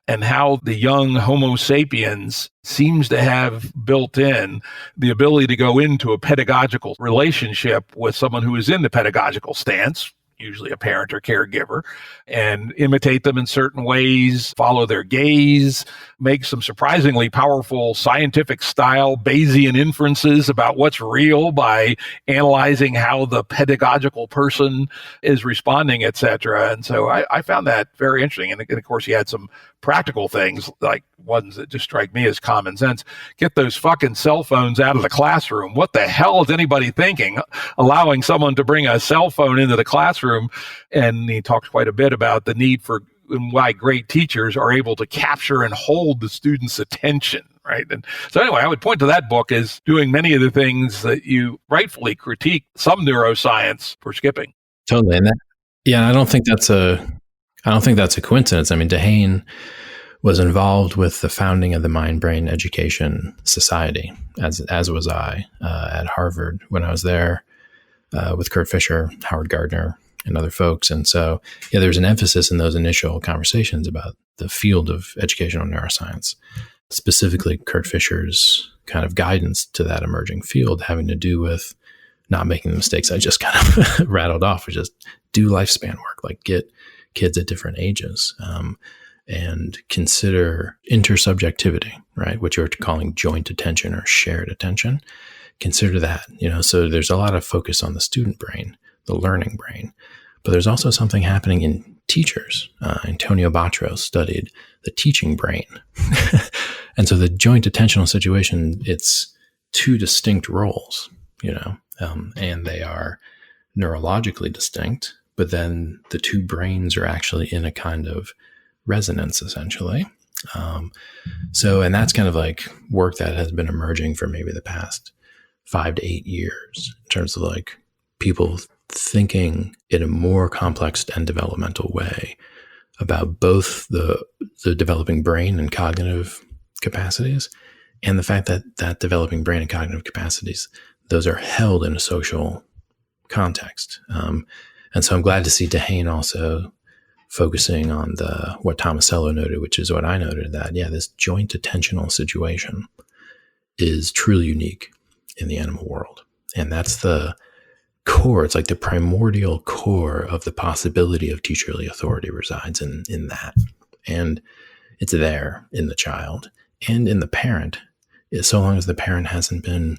and how the young Homo sapiens seems to have built in the ability to go into a pedagogical relationship with someone who is in the pedagogical stance, usually a parent or caregiver, and imitate them in certain ways, follow their gaze, make some surprisingly powerful scientific style Bayesian inferences about what's real by analyzing how the pedagogical person is responding, etc. And so I found that very interesting. And of course, he had some practical things, like ones that just strike me as common sense. Get those fucking cell phones out of the classroom. What the hell is anybody thinking, allowing someone to bring a cell phone into the classroom? And he talks quite a bit about the need for and why great teachers are able to capture and hold the students' attention, right? And so anyway, I would point to that book as doing many of the things that you rightfully critique some neuroscience for skipping. Totally. And I don't think that's a coincidence. I mean, Dehaene was involved with the founding of the Mind Brain Education Society, as was I at Harvard when I was there with Kurt Fisher, Howard Gardner, and other folks. And so, there's an emphasis in those initial conversations about the field of educational neuroscience. specifically Kurt Fisher's kind of guidance to that emerging field having to do with not making the mistakes I just kind of rattled off, which is do lifespan work, like get kids at different ages, and consider intersubjectivity, right? What you're calling joint attention or shared attention. Consider that, so there's a lot of focus on the student brain, the learning brain, but there's also something happening in teachers. Antonio Batros studied the teaching brain. And so the joint attentional situation, it's two distinct roles, and they are neurologically distinct, but then the two brains are actually in a kind of resonance, essentially. And that's kind of like work that has been emerging for maybe the past 5 to 8 years in terms of like people thinking in a more complex and developmental way about both the developing brain and cognitive capacities, and the fact that developing brain and cognitive capacities, those are held in a social context. And so I'm glad to see Dehaene also focusing on what Tomasello noted, which is what I noted, that, this joint attentional situation is truly unique in the animal world. And that's the core. It's like the primordial core of the possibility of teacherly authority resides in that. And it's there in the child and in the parent, so long as the parent hasn't been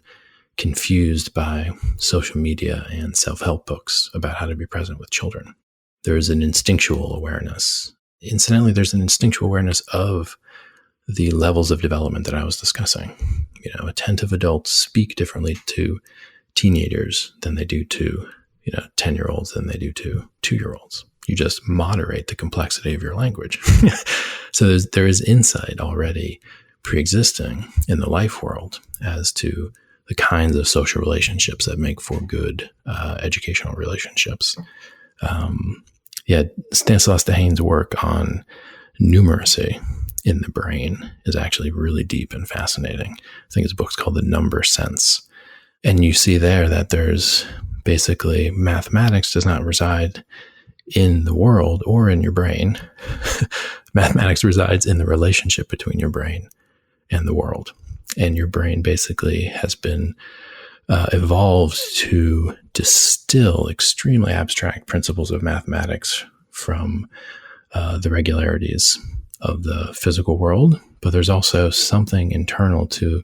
confused by social media and self-help books about how to be present with children. There is an instinctual awareness. Incidentally, there's an instinctual awareness of the levels of development that I was discussing. Attentive adults speak differently to teenagers than they do to, 10-year-olds than they do to 2-year-olds. You just moderate the complexity of your language. So there is insight already pre-existing in the life world as to the kinds of social relationships that make for good educational relationships. Stanislaus Dehaene's work on numeracy in the brain is actually really deep and fascinating. I think his book's called The Number Sense. And you see there that there's basically mathematics does not reside in the world or in your brain. Mathematics resides in the relationship between your brain and the world. And your brain basically has been evolved to distill extremely abstract principles of mathematics from the regularities of the physical world. But there's also something internal to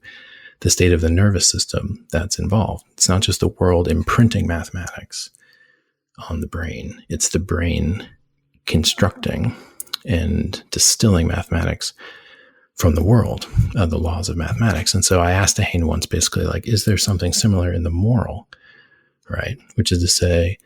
the state of the nervous system that's involved. It's not just the world imprinting mathematics on the brain. It's the brain constructing and distilling mathematics from the world, the laws of mathematics. And so I asked Dehaene once, basically, like, is there something similar in the moral, right? Which is to say,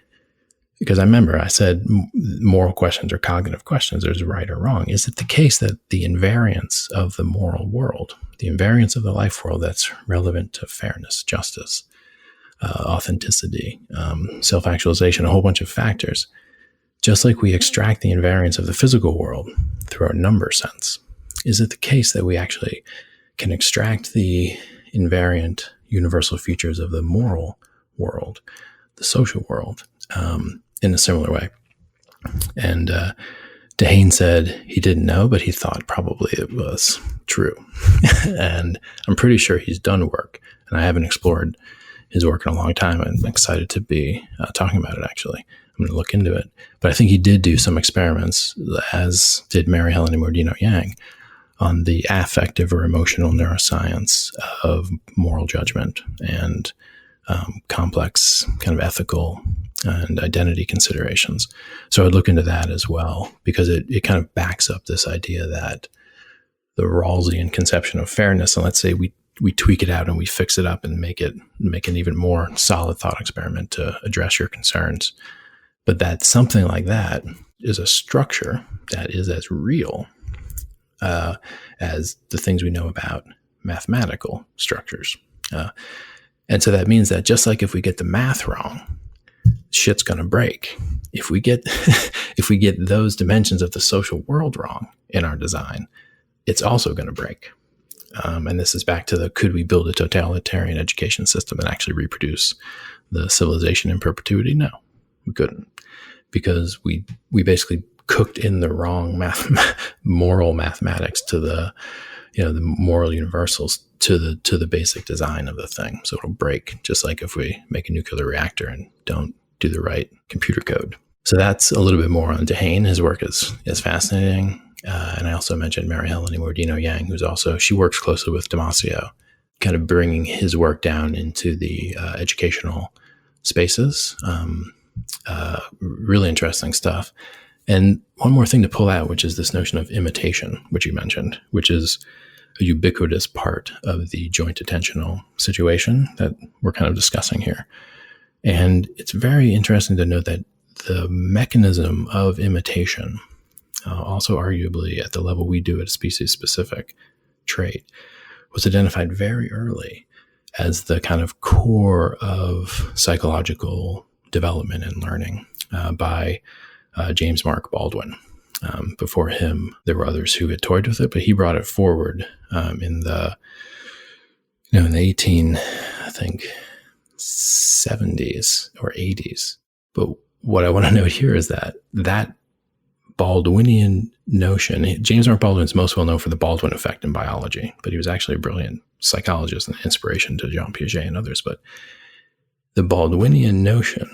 because I remember I said moral questions are cognitive questions. There's right or wrong. Is it the case that the invariance of the moral world, the invariance of the life world that's relevant to fairness, justice, authenticity, self-actualization, a whole bunch of factors, just like we extract the invariance of the physical world through our number sense, is it the case that we actually can extract the invariant universal features of the moral world, the social world, in a similar way? And Dehaene said he didn't know, but he thought probably it was true. And I'm pretty sure he's done work, and I haven't explored his work in a long time. I'm excited to be talking about it, actually. I'm going to look into it. But I think he did do some experiments, as did Mary Helen Mordino-Yang, on the affective or emotional neuroscience of moral judgment and complex kind of ethical and identity considerations. So I'd look into that as well, because it kind of backs up this idea that the Rawlsian conception of fairness, and let's say we tweak it out and we fix it up and make an even more solid thought experiment to address your concerns. But that something like that is a structure that is as real as the things we know about mathematical structures. And so that means that just like if we get the math wrong, shit's going to break. If we get those dimensions of the social world wrong in our design, it's also going to break. And this is back to the, could we build a totalitarian education system and actually reproduce the civilization in perpetuity? No, we couldn't, because we basically cooked in the wrong moral mathematics to the the moral universals to the basic design of the thing. So it'll break, just like if we make a nuclear reactor and don't do the right computer code. So that's a little bit more on Dehane. His work is fascinating. And I also mentioned Mary Helen Immordino Yang, she works closely with Damasio, kind of bringing his work down into the educational spaces. Really interesting stuff. And one more thing to pull out, which is this notion of imitation, which you mentioned, which is a ubiquitous part of the joint attentional situation that we're kind of discussing here. And it's very interesting to note that the mechanism of imitation, also arguably at the level we do at a species-specific trait, was identified very early as the kind of core of psychological development and learning by James Mark Baldwin. Before him, there were others who had toyed with it, but he brought it forward in the 70s or 80s. But what I want to note here is that Baldwinian notion, James Mark Baldwin's most well known for the Baldwin effect in biology, but he was actually a brilliant psychologist and inspiration to Jean Piaget and others. But the Baldwinian notion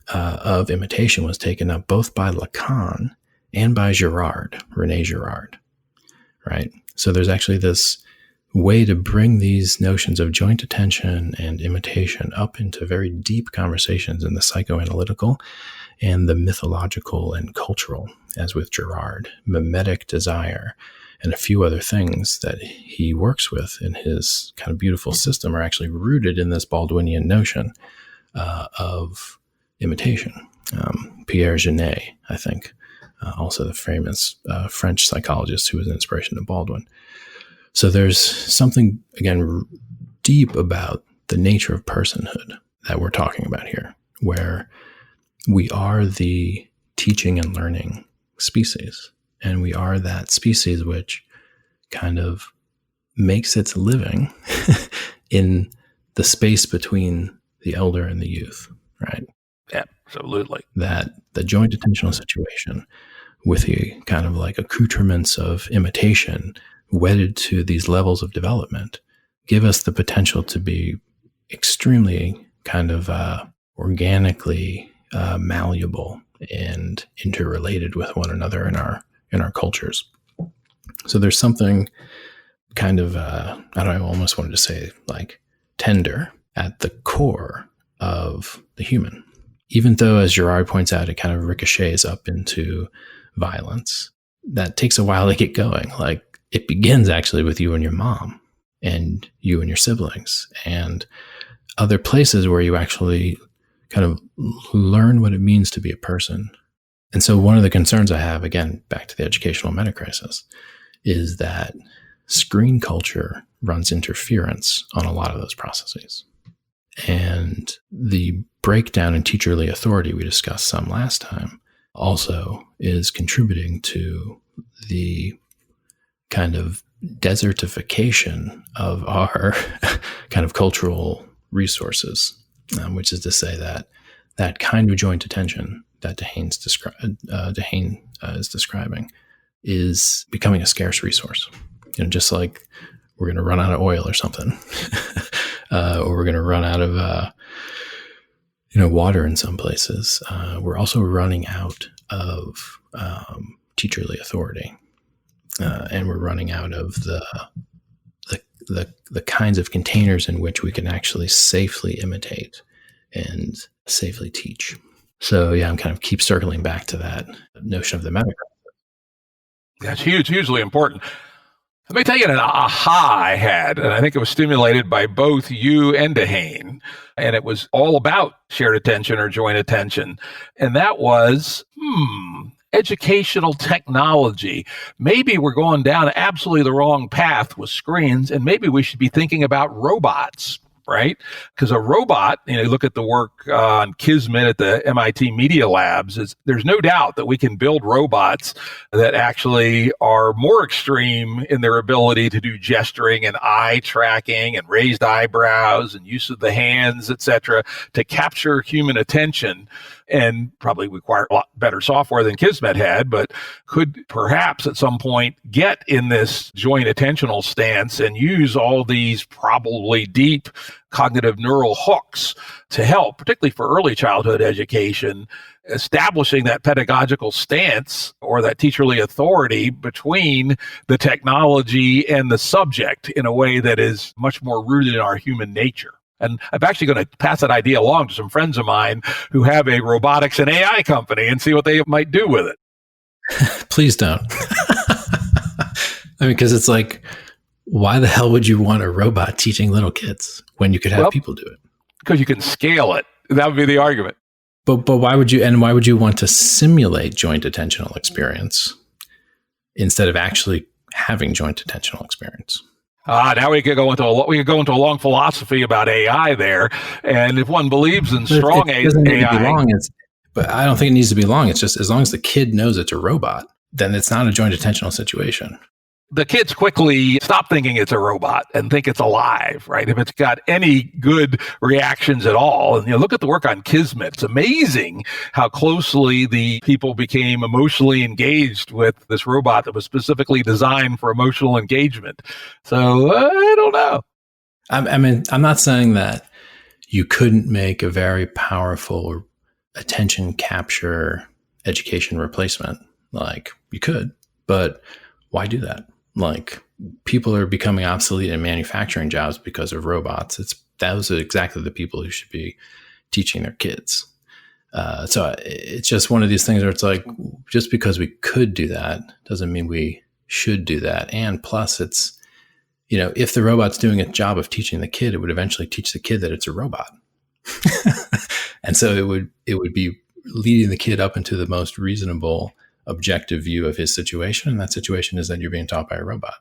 of imitation was taken up both by Lacan and by René Girard, right? So there's actually this way to bring these notions of joint attention and imitation up into very deep conversations in the psychoanalytical and the mythological and cultural, as with Girard, mimetic desire, and a few other things that he works with in his kind of beautiful system are actually rooted in this Baldwinian notion of imitation. Pierre Genet, I think, also the famous French psychologist who was an inspiration to Baldwin. So there's something, again, deep about the nature of personhood that we're talking about here, where we are the teaching and learning species, and we are that species which kind of makes its living in the space between the elder and the youth, right? Yeah, absolutely. That the joint attentional situation with the kind of like accoutrements of imitation wedded to these levels of development give us the potential to be extremely kind of organically malleable and interrelated with one another in our cultures. So there's something kind of I almost wanted to say like tender at the core of the human. Even though, as Girard points out, it kind of ricochets up into violence, that takes a while to get going. Like, it begins actually with you and your mom and you and your siblings and other places where you actually kind of learn what it means to be a person. And so one of the concerns I have, again, back to the educational meta-crisis, is that screen culture runs interference on a lot of those processes. And the breakdown in teacherly authority we discussed some last time also is contributing to the kind of desertification of our kind of cultural resources, which is to say that kind of joint attention that Dehane is describing is becoming a scarce resource. Just like we're going to run out of oil or something, or we're going to run out of water in some places. We're also running out of teacherly authority, and we're running out of the kinds of containers in which we can actually safely imitate and safely teach. So yeah, I'm kind of keep circling back to that notion of the meta. That's hugely important. Let me tell you an aha I had, and I think it was stimulated by both you and Dehane, and it was all about shared attention or joint attention. And that was, educational technology. Maybe we're going down absolutely the wrong path with screens, and maybe we should be thinking about robots, right? Because a robot, you look at the work on Kismet at the MIT Media Labs, there's no doubt that we can build robots that actually are more extreme in their ability to do gesturing and eye tracking and raised eyebrows and use of the hands, etc., to capture human attention and probably require a lot better software than Kismet had, but could perhaps at some point get in this joint attentional stance and use all these probably deep cognitive neural hooks to help, particularly for early childhood education, establishing that pedagogical stance or that teacherly authority between the technology and the subject in a way that is much more rooted in our human nature. And I'm actually going to pass that idea along to some friends of mine who have a robotics and AI company and see what they might do with it. Please don't. I mean, because it's like, why the hell would you want a robot teaching little kids when you could have people do it? Because you can scale it. That would be the argument. But why would you want to simulate joint attentional experience instead of actually having joint attentional experience? Now we could go into a long philosophy about AI there, and if one believes in strong AI, but I don't think it needs to be long. It's just as long as the kid knows it's a robot, then it's not a joint attentional situation. The kids quickly stop thinking it's a robot and think it's alive, right? If it's got any good reactions at all. And look at the work on Kismet. It's amazing how closely the people became emotionally engaged with this robot that was specifically designed for emotional engagement. So I don't know. I mean, I'm not saying that you couldn't make a very powerful attention capture education replacement. Like, you could, but why do that? Like, people are becoming obsolete in manufacturing jobs because of robots. Those are exactly the people who should be teaching their kids. So it's just one of these things where it's like, just because we could do that doesn't mean we should do that. And plus, it's, if the robot's doing a job of teaching the kid, it would eventually teach the kid that it's a robot. And so it would be leading the kid up into the most reasonable, objective view of his situation. And that situation is that you're being taught by a robot,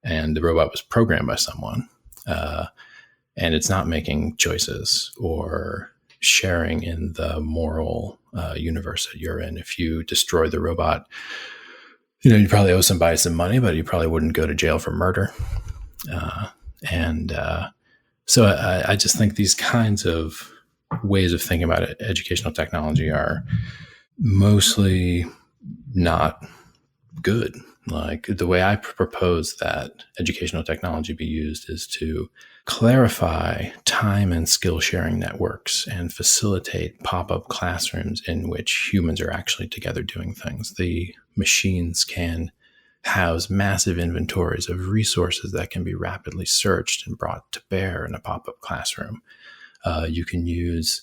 and the robot was programmed by someone, and it's not making choices or sharing in the moral universe that you're in. If you destroy the robot, you probably owe somebody some money, but you probably wouldn't go to jail for murder. So I just think these kinds of ways of thinking about educational technology are mostly not good. Like, the way I propose that educational technology be used is to clarify time and skill sharing networks and facilitate pop-up classrooms in which humans are actually together doing things. The machines can house massive inventories of resources that can be rapidly searched and brought to bear in a pop-up classroom. You can use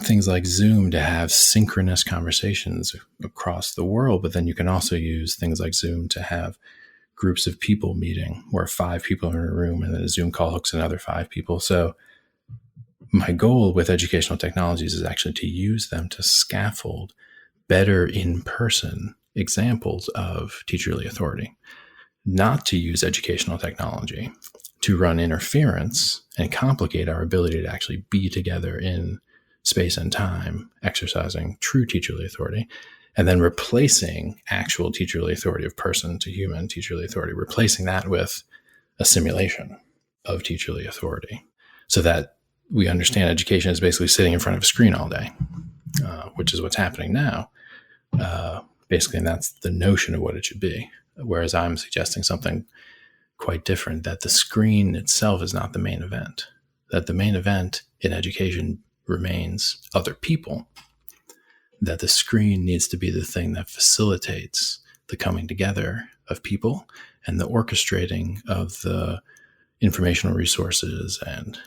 things like Zoom to have synchronous conversations across the world, but then you can also use things like Zoom to have groups of people meeting where 5 people are in a room and then a Zoom call hooks another 5 people. So my goal with educational technologies is actually to use them to scaffold better in-person examples of teacherly authority, not to use educational technology to run interference and complicate our ability to actually be together in space and time, exercising true teacherly authority, and then replacing actual teacherly authority of person to human teacherly authority, replacing that with a simulation of teacherly authority, so that we understand education is basically sitting in front of a screen all day, which is what's happening now. Basically, and that's the notion of what it should be. Whereas I'm suggesting something quite different, that the screen itself is not the main event, that the main event in education remains other people, that the screen needs to be the thing that facilitates the coming together of people and the orchestrating of the informational resources and,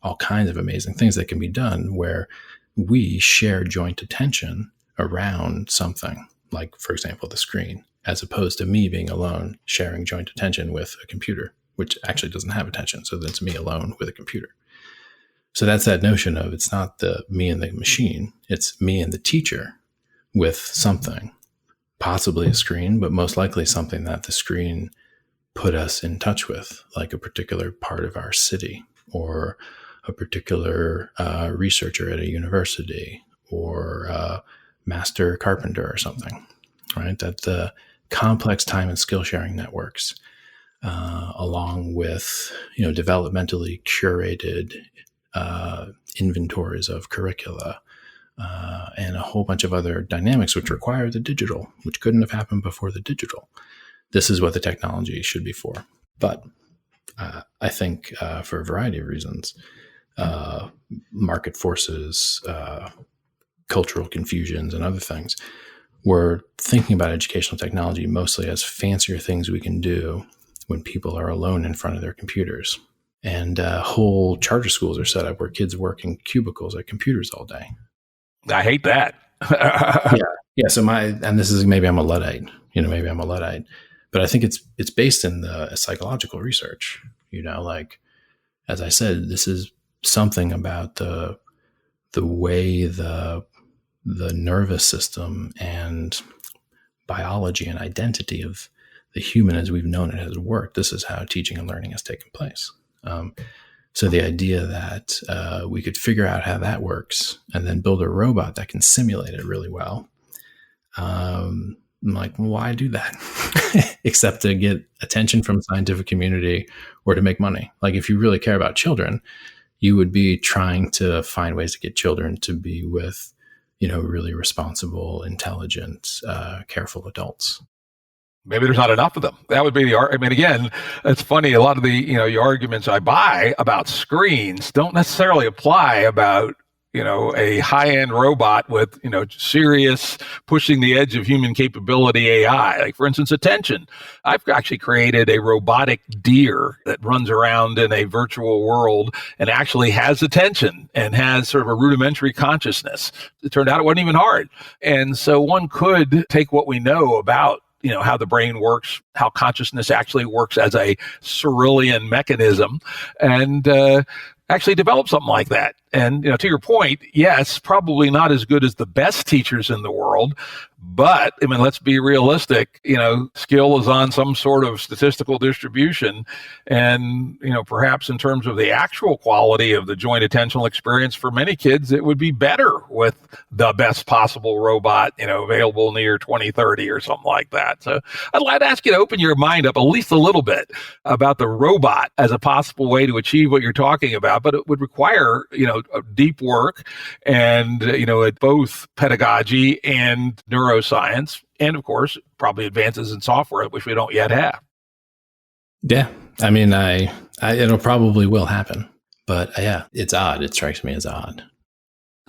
all kinds of amazing things that can be done where we share joint attention around something like, for example, the screen, as opposed to me being alone sharing joint attention with a computer, which actually doesn't have attention. So that's me alone with a computer. So that's that notion of, it's not the me and the machine, it's me and the teacher with something, possibly a screen, but most likely something that the screen put us in touch with, like a particular part of our city or a particular researcher at a university or a master carpenter or something, right? That the complex time and skill sharing networks, along with, developmentally curated inventories of curricula, and a whole bunch of other dynamics which require the digital, which couldn't have happened before the digital. This is what the technology should be for. But I think for a variety of reasons, market forces, cultural confusions, and other things, we're thinking about educational technology mostly as fancier things we can do when people are alone in front of their computers. And whole charter schools are set up where kids work in cubicles at computers all day. I hate that. Yeah. So and this is, maybe I'm a Luddite, but I think it's based in the psychological research, like, as I said, this is something about the way the nervous system and biology and identity of the human as we've known it has worked. This is how teaching and learning has taken place. So the idea that we could figure out how that works and then build a robot that can simulate it really well, I'm like, why do that? Except to get attention from the scientific community or to make money. Like, if you really care about children, you would be trying to find ways to get children to be with, really responsible, intelligent, careful adults. Maybe there's not enough of them. That would be again, it's funny. A lot of the, your arguments I buy about screens don't necessarily apply about, a high-end robot with, serious pushing the edge of human capability AI. Like, for instance, attention. I've actually created a robotic deer that runs around in a virtual world and actually has attention and has sort of a rudimentary consciousness. It turned out it wasn't even hard. And so one could take what we know about how the brain works, how consciousness actually works as a Cyrillian mechanism, and actually develop something like that. And, to your point, yes, probably not as good as the best teachers in the world, but let's be realistic, skill is on some sort of statistical distribution. And, perhaps in terms of the actual quality of the joint attentional experience for many kids, it would be better with the best possible robot, available in the year 2030 or something like that. So I'd like to ask you to open your mind up at least a little bit about the robot as a possible way to achieve what you're talking about, but it would require, deep work and, both pedagogy and neuroscience, and of course, probably advances in software, which we don't yet have. Yeah. It'll probably will happen, but yeah, it's odd. It strikes me as odd.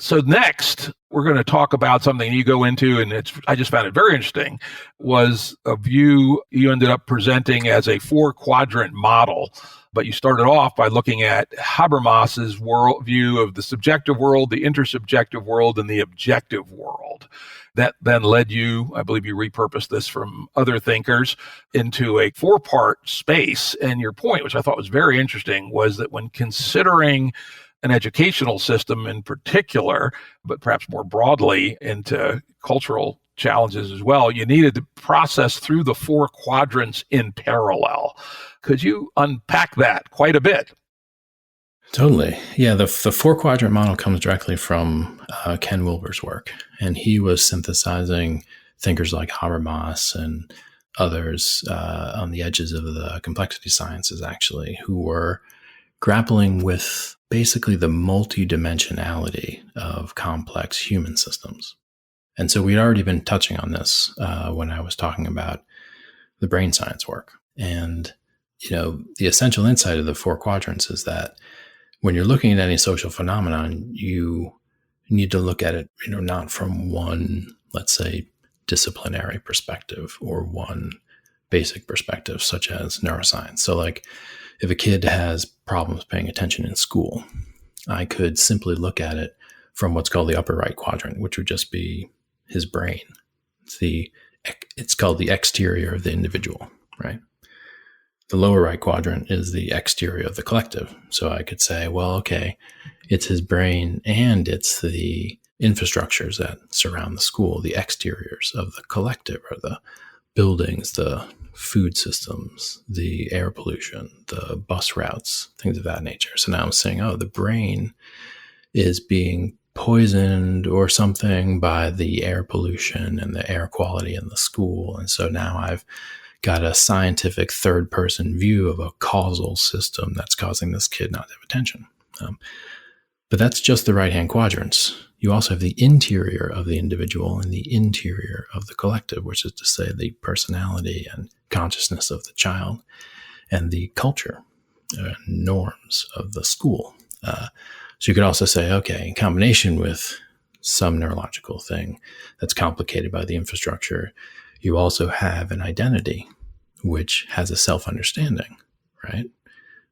So next, we're going to talk about something you go into, and I just found it very interesting, was a view you ended up presenting as a 4-quadrant model. But you started off by looking at Habermas's worldview of the subjective world, the intersubjective world, and the objective world. That then led you, I believe you repurposed this from other thinkers, into a 4-part space. And your point, which I thought was very interesting, was that when considering an educational system in particular, but perhaps more broadly into cultural challenges as well, you needed to process through the 4 quadrants in parallel. Could you unpack that quite a bit? Totally. Yeah, the 4-quadrant model comes directly from Ken Wilber's work, and he was synthesizing thinkers like Habermas and others on the edges of the complexity sciences, actually, who were grappling with basically the multidimensionality of complex human systems. And so we'd already been touching on this when I was talking about the brain science work. And, the essential insight of the 4 quadrants is that when you're looking at any social phenomenon, you need to look at it, not from one, let's say, disciplinary perspective or one basic perspective, such as neuroscience. So like, if a kid has problems paying attention in school, I could simply look at it from what's called the upper right quadrant, which would just be his brain. It's called the exterior of the individual, right? The lower right quadrant is the exterior of the collective. So I could say, well, okay, it's his brain and it's the infrastructures that surround the school, the exteriors of the collective, or the buildings, the food systems, the air pollution, the bus routes, things of that nature. So now I'm saying, the brain is being poisoned or something by the air pollution and the air quality in the school. And so now I've got a scientific third-person view of a causal system that's causing this kid not to have attention. But that's just the right-hand quadrants. you also have the interior of the individual and the interior of the collective, which is to say the personality and consciousness of the child and the culture, norms of the school. So you could also say, okay, in combination with some neurological thing that's complicated by the infrastructure, you also have an identity which has a self-understanding, right?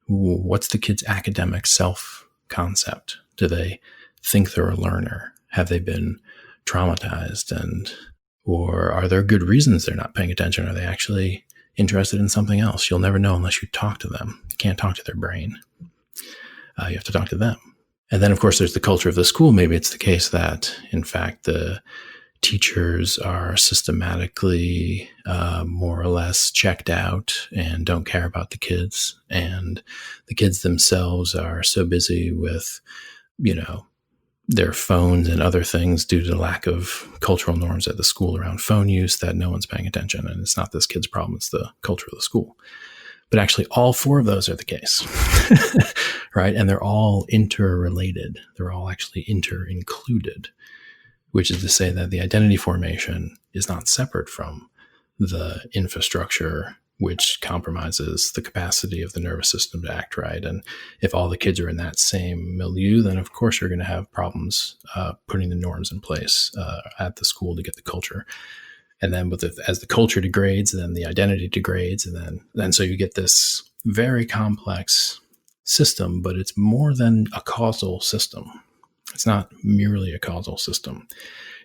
What's the kid's academic self-concept? Do they think they're a learner? Have they been traumatized? Or are there good reasons they're not paying attention? Are they actually interested in something else? You'll never know unless you talk to them. You can't talk to their brain. You have to talk to them. And then, of course, there's the culture of the school. Maybe it's the case that, in fact, the teachers are systematically more or less checked out and don't care about the kids. And the kids themselves are so busy with, their phones and other things due to the lack of cultural norms at the school around phone use that no one's paying attention. And it's not this kid's problem, it's the culture of the school. But actually, all four of those are the case, right? And they're all interrelated. They're all actually inter-included, which is to say that the identity formation is not separate from the infrastructure, which compromises the capacity of the nervous system to act right. And if all the kids are in that same milieu, then of course you're going to have problems putting the norms in place at the school to get the culture. And then as the culture degrades, then the identity degrades. And then so you get this very complex system, but it's more than a causal system. It's not merely a causal system.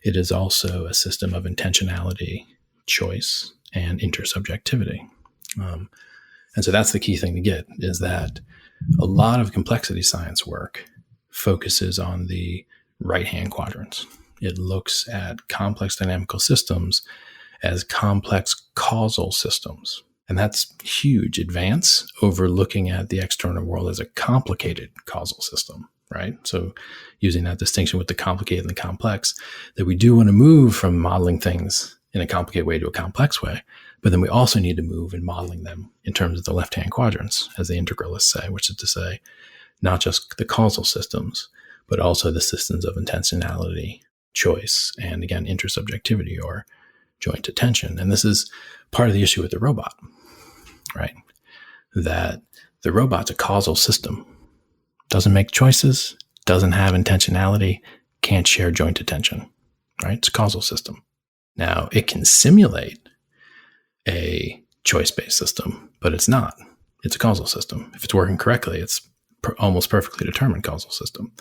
It is also a system of intentionality, choice, and intersubjectivity. And so that's the key thing to get, is that a lot of complexity science work focuses on the right-hand quadrants. It looks at complex dynamical systems as complex causal systems. And that's huge advance over looking at the external world as a complicated causal system, right? So using that distinction with the complicated and the complex, that we do want to move from modeling things in a complicated way to a complex way, but then we also need to move in modeling them in terms of the left-hand quadrants, as the integralists say, which is to say, not just the causal systems, but also the systems of intentionality, choice, and again, intersubjectivity or joint attention. And this is part of the issue with the robot, right? That the robot's a causal system, doesn't make choices, doesn't have intentionality, can't share joint attention, right? It's a causal system. Now, it can simulate a choice-based system, but it's not. It's a causal system. If it's working correctly, it's almost perfectly determined causal system.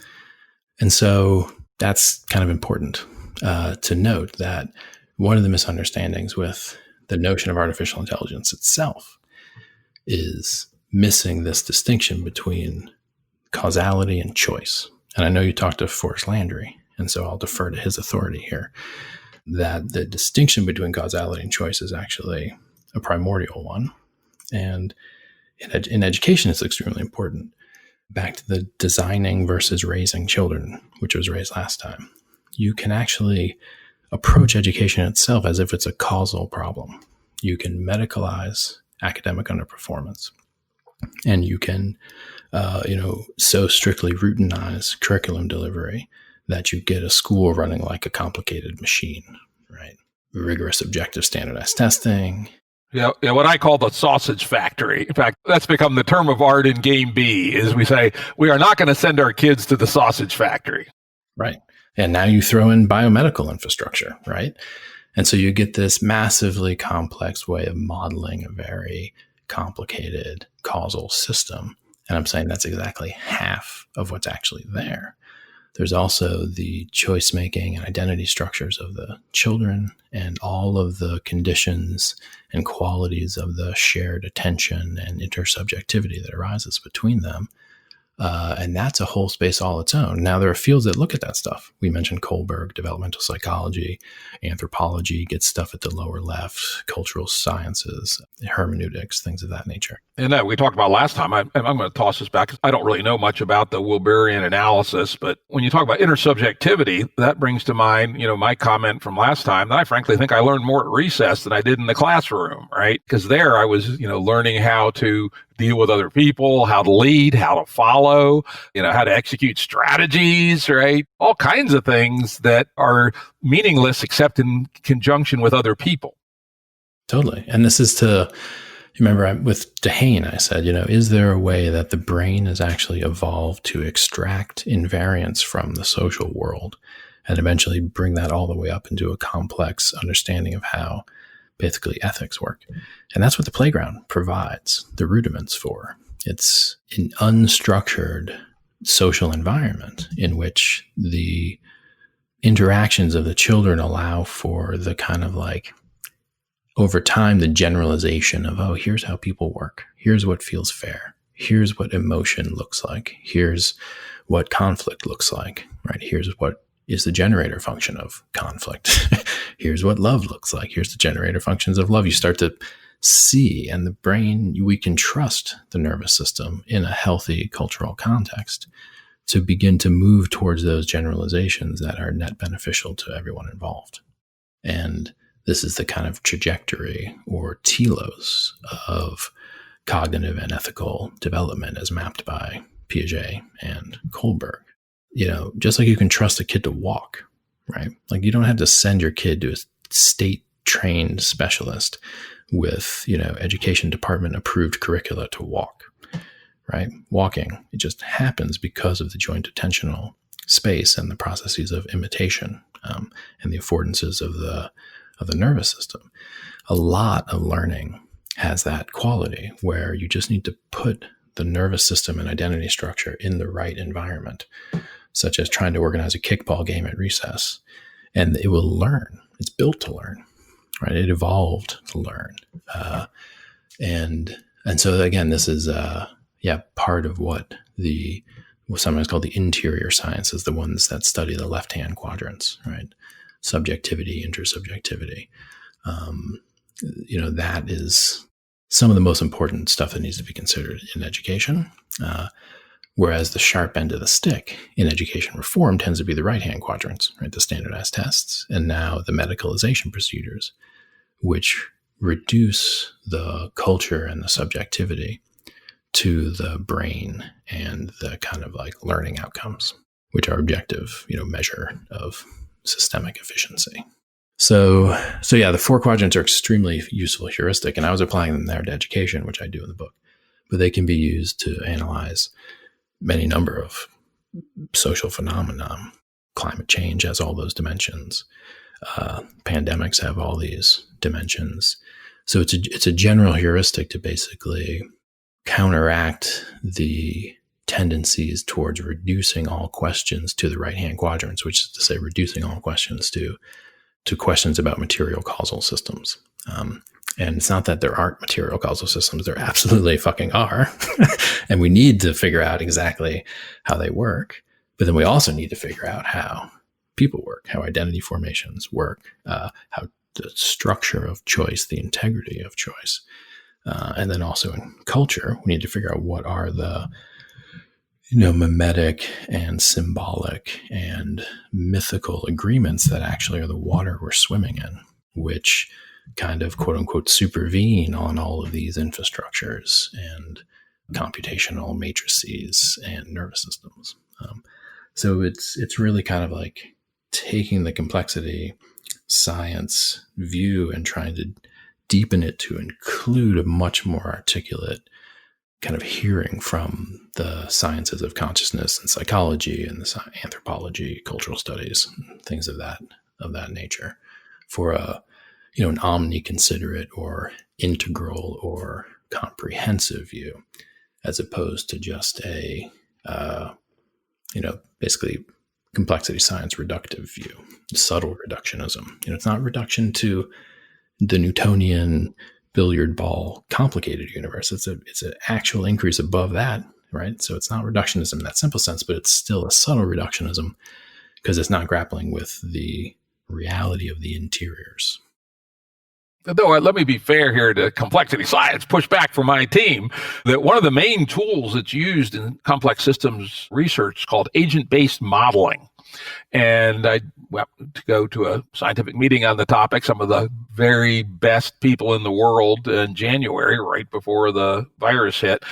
And so that's kind of important to note, that one of the misunderstandings with the notion of artificial intelligence itself is missing this distinction between causality and choice. And I know you talked to Forrest Landry, and so I'll defer to his authority here, that the distinction between causality and choice is actually a primordial one. And in education, it's extremely important. Back to the designing versus raising children, which was raised last time. You can actually approach education itself as if it's a causal problem. You can medicalize academic underperformance, and you can, so strictly routinize curriculum delivery that you get a school running like a complicated machine, right? Rigorous objective standardized testing. Yeah, what I call the sausage factory. In fact, that's become the term of art in Game B, is we say, we are not going to send our kids to the sausage factory. Right. And now you throw in biomedical infrastructure, right? And so you get this massively complex way of modeling a very complicated causal system. And I'm saying that's exactly half of what's actually there. There's also the choice making and identity structures of the children and all of the conditions and qualities of the shared attention and intersubjectivity that arises between them. And that's a whole space all its own. Now, there are fields that look at that stuff. We mentioned Kohlberg, developmental psychology, anthropology gets stuff at the lower left, cultural sciences, hermeneutics, things of that nature. And that we talked about last time, I'm going to toss this back. I don't really know much about the Wilberian analysis, but when you talk about intersubjectivity, that brings to mind, my comment from last time that I frankly think I learned more at recess than I did in the classroom, right? Because there I was, learning how to deal with other people, how to lead, how to follow, how to execute strategies, right? All kinds of things that are meaningless except in conjunction with other people. Totally. And this is remember with Dehaene, I said, is there a way that the brain has actually evolved to extract invariance from the social world and eventually bring that all the way up into a complex understanding of how basically ethics work? And that's what the playground provides the rudiments for. It's an unstructured social environment in which the interactions of the children allow for the kind of over time, the generalization of, here's how people work. Here's what feels fair. Here's what emotion looks like. Here's what conflict looks like, right? Here's what is the generator function of conflict. Here's what love looks like. Here's the generator functions of love. You start to see, and the brain, we can trust the nervous system in a healthy cultural context to begin to move towards those generalizations that are net beneficial to everyone involved. And this is the kind of trajectory or telos of cognitive and ethical development as mapped by Piaget and Kohlberg. Just like you can trust a kid to walk, right? You don't have to send your kid to a state-trained specialist with, education department approved curricula to walk, right? Walking, it just happens because of the joint attentional space and the processes of imitation and the affordances of the nervous system. A lot of learning has that quality where you just need to put the nervous system and identity structure in the right environment, such as trying to organize a kickball game at recess, and it will learn. It's built to learn, right? It evolved to learn. And so again, this is, part of what sometimes called the interior sciences, the ones that study the left-hand quadrants, right? Subjectivity, intersubjectivity. That is some of the most important stuff that needs to be considered in education. Whereas the sharp end of the stick in education reform tends to be the right-hand quadrants, right? The standardized tests, and now the medicalization procedures, which reduce the culture and the subjectivity to the brain and the kind of learning outcomes, which are objective, measure of systemic efficiency. So the 4 quadrants are extremely useful heuristic, and I was applying them there to education, which I do in the book, but they can be used to analyze many number of social phenomena. Climate change has all those dimensions. Pandemics have all these dimensions. So it's a general heuristic to basically counteract the tendencies towards reducing all questions to the right-hand quadrants, which is to say reducing all questions to questions about material causal systems. And it's not that there aren't material causal systems. There absolutely fucking are. And we need to figure out exactly how they work. But then we also need to figure out how people work, how identity formations work, how the structure of choice, the integrity of choice. And then also in culture, we need to figure out what are the mimetic and symbolic and mythical agreements that actually are the water we're swimming in, which kind of quote unquote supervene on all of these infrastructures and computational matrices and nervous systems. So it's really kind of taking the complexity science view and trying to deepen it to include a much more articulate kind of hearing from the sciences of consciousness and psychology and the anthropology, cultural studies, things of that nature, for an omni-considerate or integral or comprehensive view, as opposed to just a basically complexity science reductive view, subtle reductionism. It's not reduction to the Newtonian billiard ball complicated universe. It's an actual increase above that, right? So it's not reductionism in that simple sense, but it's still a subtle reductionism because it's not grappling with the reality of the interiors. Though, let me be fair here to complexity science, push back for my team, that one of the main tools that's used in complex systems research is called agent-based modeling. And I went to go to a scientific meeting on the topic, some of the very best people in the world in January, right before the virus hit.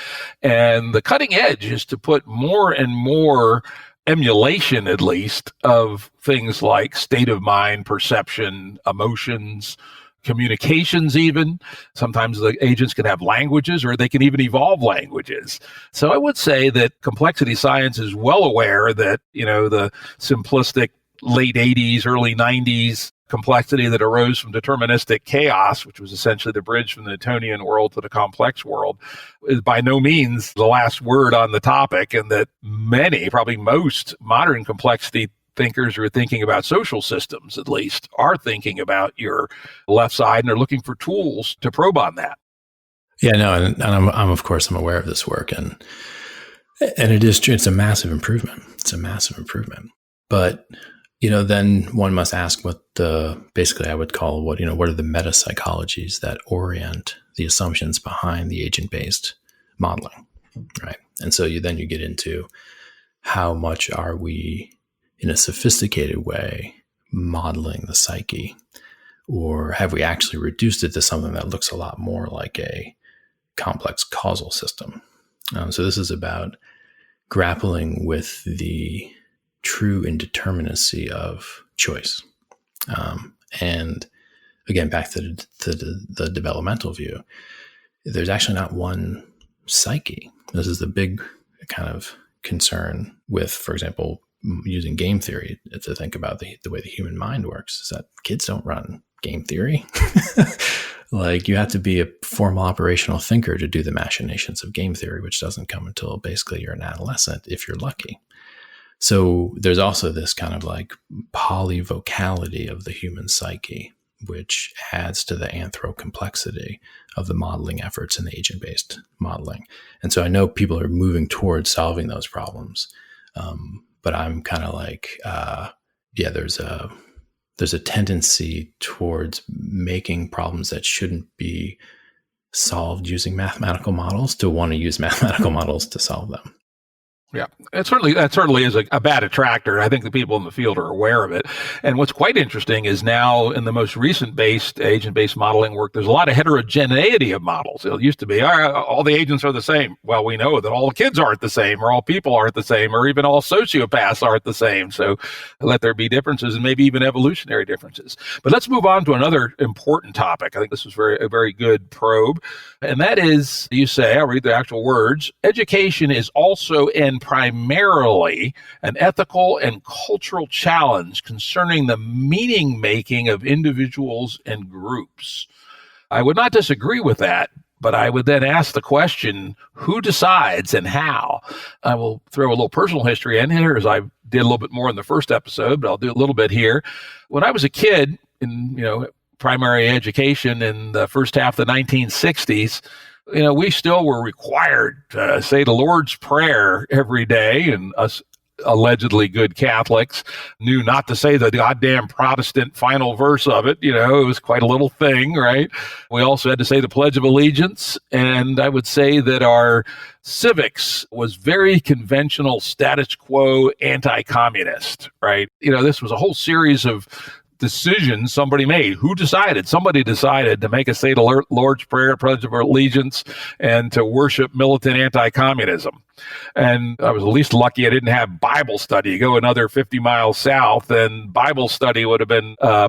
And the cutting edge is to put more and more emulation, at least, of things like state of mind, perception, emotions, communications even. Sometimes the agents can have languages, or they can even evolve languages. So I would say that complexity science is well aware that, the simplistic late 80s, early 90s complexity that arose from deterministic chaos, which was essentially the bridge from the Newtonian world to the complex world, is by no means the last word on the topic, and that many, probably most modern complexity thinkers who are thinking about social systems, at least, are thinking about your left side, and are looking for tools to probe on that. Yeah, no, and I'm of course I'm aware of this work, and it is true. It's a massive improvement. But then one must ask what basically I would call what are the meta psychologies that orient the assumptions behind the agent-based modeling, right? And so you get into how much are we, in a sophisticated way, modeling the psyche, or have we actually reduced it to something that looks a lot more like a complex causal system? So this is about grappling with the true indeterminacy of choice. And again, back to the developmental view, there's actually not one psyche. This is the big kind of concern with, for example, using game theory to think about the way the human mind works, is that kids don't run game theory. Like, you have to be a formal operational thinker to do the machinations of game theory, which doesn't come until basically you're an adolescent, if you're lucky. So there's also this kind of like polyvocality of the human psyche, which adds to the anthro-complexity of the modeling efforts in the agent-based modeling. And so I know people are moving towards solving those problems. But I'm kind of like, there's a tendency towards making problems that shouldn't be solved using mathematical models to want to use mathematical models to solve them. Yeah, that certainly is a bad attractor. I think the people in the field are aware of it. And what's quite interesting is now in the most recent agent-based modeling work, there's a lot of heterogeneity of models. It used to be all the agents are the same. Well, we know that all the kids aren't the same, or all people aren't the same, or even all sociopaths aren't the same. So let there be differences, and maybe even evolutionary differences. But let's move on to another important topic. I think this was a very good probe. And that is, you say, I'll read the actual words, education is also and primarily an ethical and cultural challenge concerning the meaning making of individuals and groups. I would not disagree with that, but I would then ask the question, who decides and how? I will throw a little personal history in here, as I did a little bit more in the first episode, but I'll do a little bit here. When I was a kid in, primary education in the first half of the 1960s, we still were required to say the Lord's Prayer every day, and us allegedly good Catholics knew not to say the goddamn Protestant final verse of it. It was quite a little thing, right? We also had to say the Pledge of Allegiance, and I would say that our civics was very conventional, status quo, anti-communist, right? This was a whole series of decisions somebody made. Who decided? Somebody decided to make us say the Lord's Prayer, Pledge of Allegiance, and to worship militant anti-communism. And I was at least lucky I didn't have Bible study. You go another 50 miles south, and Bible study would have been I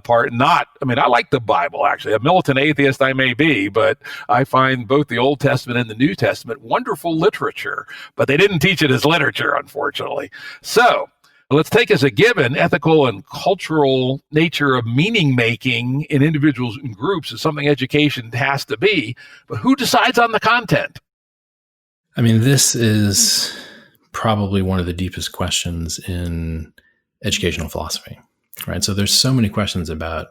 like the Bible, actually. A militant atheist I may be, but I find both the Old Testament and the New Testament wonderful literature, but they didn't teach it as literature, unfortunately. So let's take as a given ethical and cultural nature of meaning making in individuals and groups is something education has to be, but who decides on the content? I mean, this is probably one of the deepest questions in educational philosophy, right? So there's so many questions about,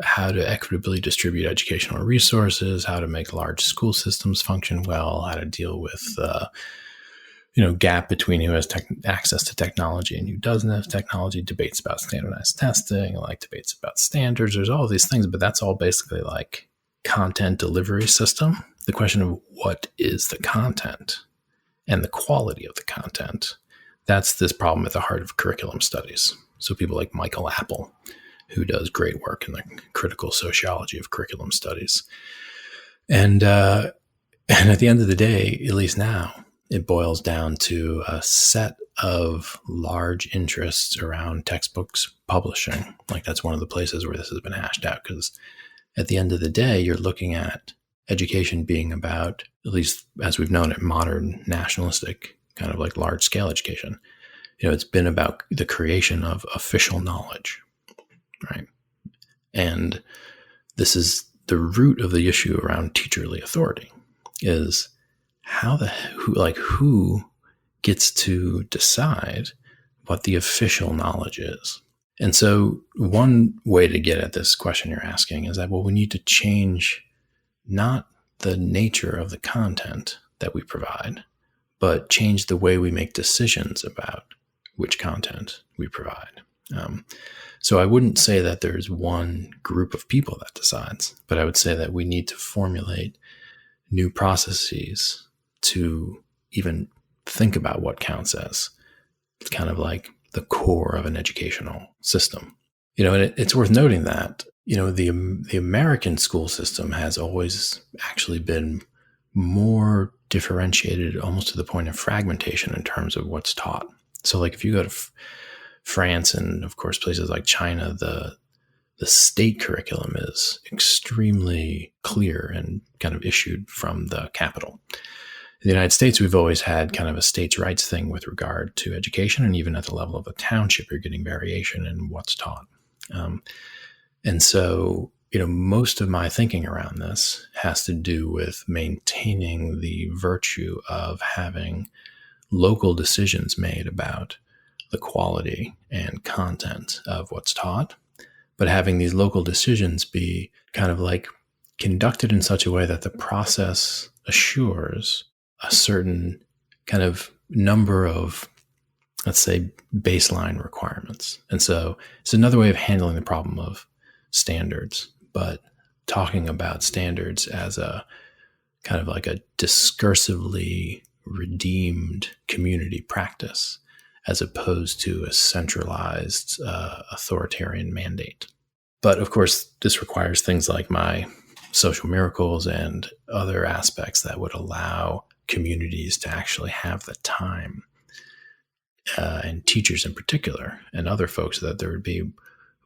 how to equitably distribute educational resources, how to make large school systems function well, how to deal with gap between who has access to technology and who doesn't have technology, debates about standardized testing, debates about standards. There's all these things, but that's all basically like content delivery system. The question of what is the content and the quality of the content, that's this problem at the heart of curriculum studies. So people like Michael Apple, who does great work in the critical sociology of curriculum studies. And at the end of the day, at least now, it boils down to a set of large interests around textbooks publishing. Like that's one of the places where this has been hashed out, because at the end of the day, you're looking at education being about, at least as we've known it, modern nationalistic kind of like large scale education. It's been about the creation of official knowledge, right? And this is the root of the issue around teacherly authority, is who gets to decide what the official knowledge is. And so one way to get at this question you're asking is that, well, we need to change not the nature of the content that we provide, but change the way we make decisions about which content we provide. So I wouldn't say that there's one group of people that decides, but I would say that we need to formulate new processes to even think about what counts as kind of like the core of an educational system. And it's worth noting that, the American school system has always actually been more differentiated, almost to the point of fragmentation in terms of what's taught. So like if you go to France and of course places like China, the state curriculum is extremely clear and kind of issued from the capital. In the United States, we've always had kind of a states' rights thing with regard to education, and even at the level of a township, you're getting variation in what's taught. And so, most of my thinking around this has to do with maintaining the virtue of having local decisions made about the quality and content of what's taught, but having these local decisions be kind of like conducted in such a way that the process assures a certain kind of number of, let's say, baseline requirements. And so it's another way of handling the problem of standards, but talking about standards as a kind of like a discursively redeemed community practice, as opposed to a centralized authoritarian mandate. But of course, this requires things like my social miracles and other aspects that would allow communities to actually have the time, and teachers in particular, and other folks, that there would be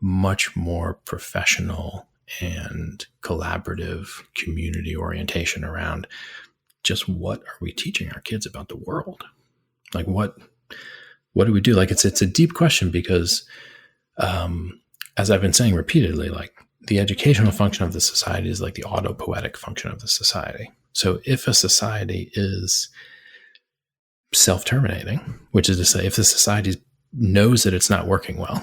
much more professional and collaborative community orientation around just what are we teaching our kids about the world? Like what do we do? Like it's a deep question because, as I've been saying repeatedly, like the educational function of the society is like the autopoietic function of the society. So if a society is self-terminating, which is to say, if the society knows that it's not working well,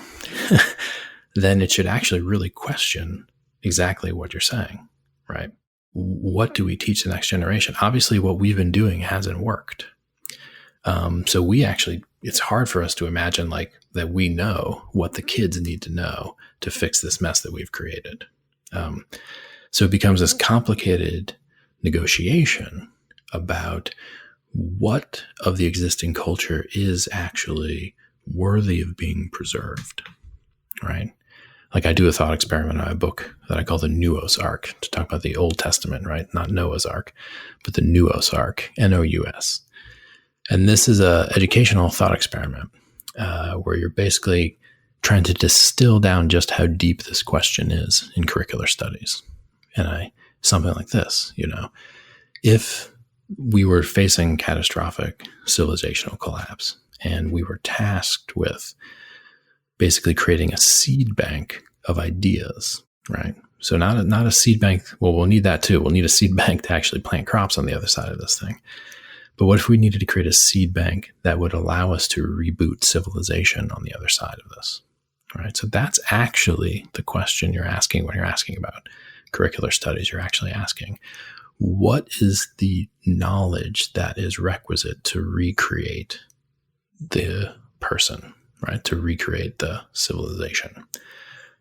then it should actually really question exactly what you're saying, right? What do we teach the next generation? Obviously, what we've been doing hasn't worked. So it's hard for us to imagine like that we know what the kids need to know to fix this mess that we've created. So it becomes this complicated negotiation about what of the existing culture is actually worthy of being preserved, right? Like I do a thought experiment on a book that I call the Nous Ark, to talk about the Old Testament, right? Not Noah's Ark, but the Nous Ark, Nous. And this is a educational thought experiment where you're basically trying to distill down just how deep this question is in curricular studies. And something like this, if we were facing catastrophic civilizational collapse and we were tasked with basically creating a seed bank of ideas, right? So not a seed bank. Well, we'll need that too. We'll need a seed bank to actually plant crops on the other side of this thing. But what if we needed to create a seed bank that would allow us to reboot civilization on the other side of this, right? So that's actually the question you're asking when you're asking about curricular studies. You're actually asking, what is the knowledge that is requisite to recreate the person, right? To recreate the civilization.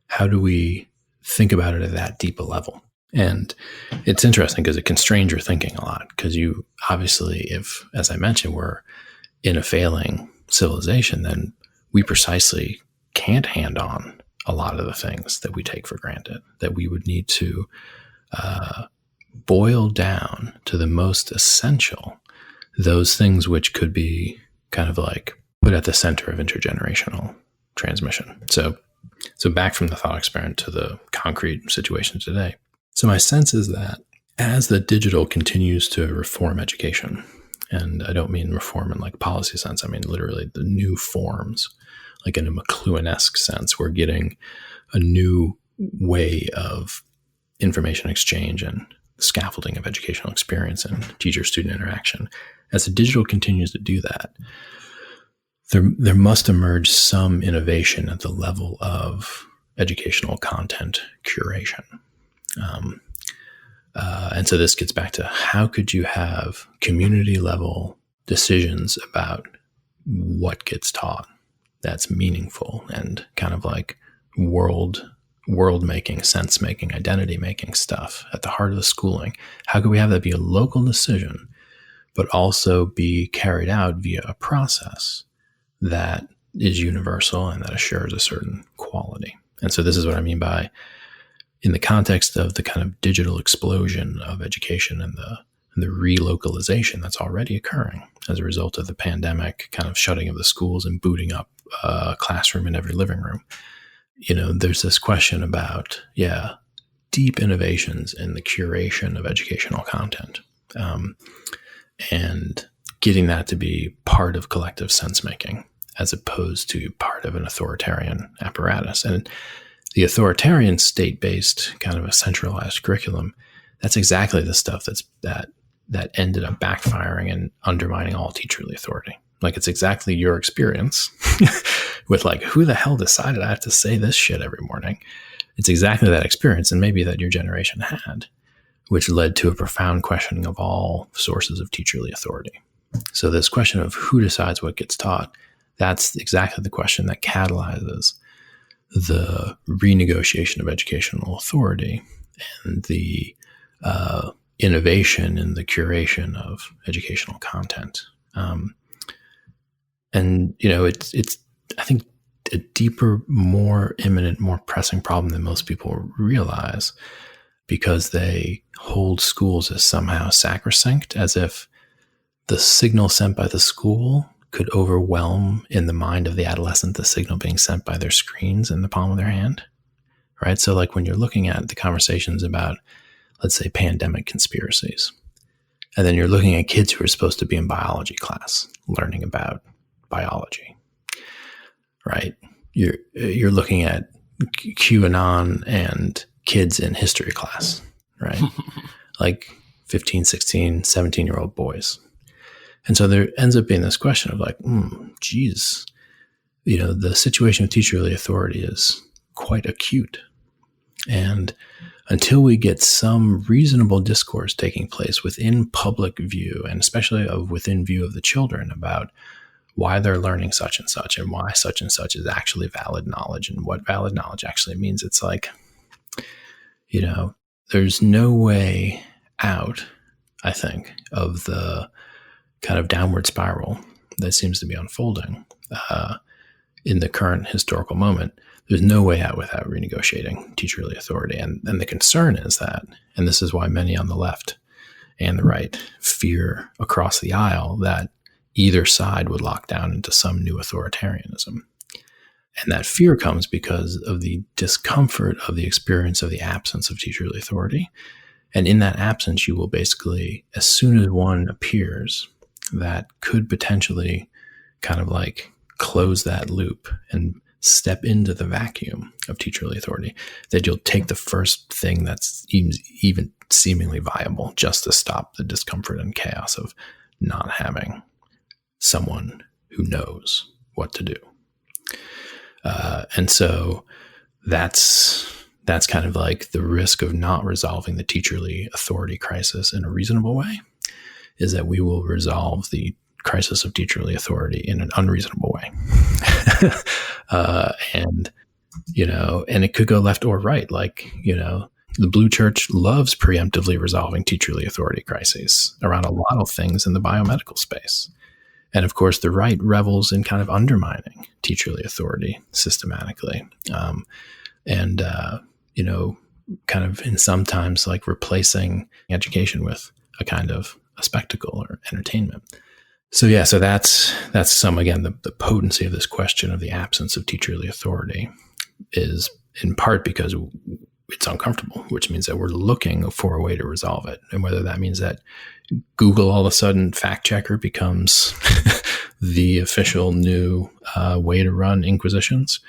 How do we think about it at that deep a level? And it's interesting because it constrains your thinking a lot, because you obviously, if, as I mentioned, we're in a failing civilization, then we precisely can't hand on a lot of the things that we take for granted, that we would need to boil down to the most essential, those things which could be kind of like put at the center of intergenerational transmission. So back from the thought experiment to the concrete situation today. So my sense is that as the digital continues to reform education, and I don't mean reform in like policy sense, I mean literally the new forms, like in a McLuhan-esque sense, we're getting a new way of information exchange and scaffolding of educational experience and teacher-student interaction. As the digital continues to do that, there must emerge some innovation at the level of educational content curation. And so this gets back to how could you have community level decisions about what gets taught that's meaningful and kind of like world making, sense making, identity making stuff at the heart of the schooling. How could we have that be a local decision, but also be carried out via a process that is universal and that assures a certain quality? And so this is what I mean by, in the context of the kind of digital explosion of education and the relocalization that's already occurring as a result of the pandemic kind of shutting of the schools and booting up a classroom in every living room. There's this question about, deep innovations in the curation of educational content, and getting that to be part of collective sense making as opposed to part of an authoritarian apparatus. And the authoritarian state-based kind of a centralized curriculum, that's exactly the stuff that ended up backfiring and undermining all teacherly authority. Like, it's exactly your experience with like, who the hell decided I have to say this shit every morning? It's exactly that experience, and maybe that your generation had, which led to a profound questioning of all sources of teacherly authority. So this question of who decides what gets taught, that's exactly the question that catalyzes the renegotiation of educational authority and the innovation in the curation of educational content. It's I think a deeper, more imminent, more pressing problem than most people realize, because they hold schools as somehow sacrosanct, as if the signal sent by the school could overwhelm in the mind of the adolescent the signal being sent by their screens in the palm of their hand, right? So like when you're looking at the conversations about, let's say, pandemic conspiracies, and then you're looking at kids who are supposed to be in biology class learning about biology, right? You're looking at QAnon and kids in history class, right? Like 15, 16, 17-year-old boys. And so there ends up being this question of like, geez, the situation of teacherly authority is quite acute. And until we get some reasonable discourse taking place within public view, and especially within view of the children, about why they're learning such and such is actually valid knowledge and what valid knowledge actually means, it's like, there's no way out, I think, of the kind of downward spiral that seems to be unfolding in the current historical moment. There's no way out without renegotiating teacherly authority. And the concern is that, and this is why many on the left and the right fear across the aisle, that either side would lock down into some new authoritarianism. And that fear comes because of the discomfort of the experience of the absence of teacherly authority. And in that absence, you will basically, as soon as one appears that could potentially kind of like close that loop and step into the vacuum of teacherly authority, that you'll take the first thing that's even seemingly viable just to stop the discomfort and chaos of not having someone who knows what to do. And so that's kind of like the risk of not resolving the teacherly authority crisis in a reasonable way, is that we will resolve the crisis of teacherly authority in an unreasonable way. And it could go left or right. Like, the Blue Church loves preemptively resolving teacherly authority crises around a lot of things in the biomedical space. And of course, the right revels in kind of undermining teacherly authority systematically. Kind of in sometimes like replacing education with a kind of a spectacle or entertainment. So that's some, again, the potency of this question of the absence of teacherly authority is in part because it's uncomfortable, which means that we're looking for a way to resolve it. And whether that means that Google all of a sudden fact checker becomes the official new way to run inquisitions,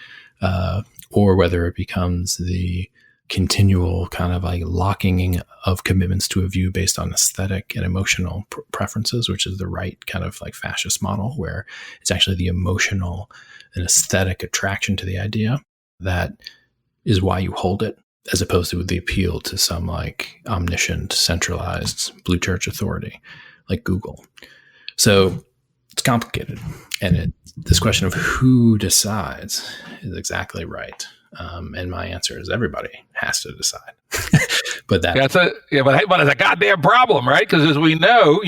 or whether it becomes the continual kind of like locking of commitments to a view based on aesthetic and emotional preferences, which is the right kind of like fascist model, where it's actually the emotional and aesthetic attraction to the idea that is why you hold it, as opposed to the appeal to some like omniscient, centralized blue church authority like Google. So it's complicated. And this question of who decides is exactly right. And my answer is everybody has to decide. But that, but it's a goddamn problem, right? Because as we know,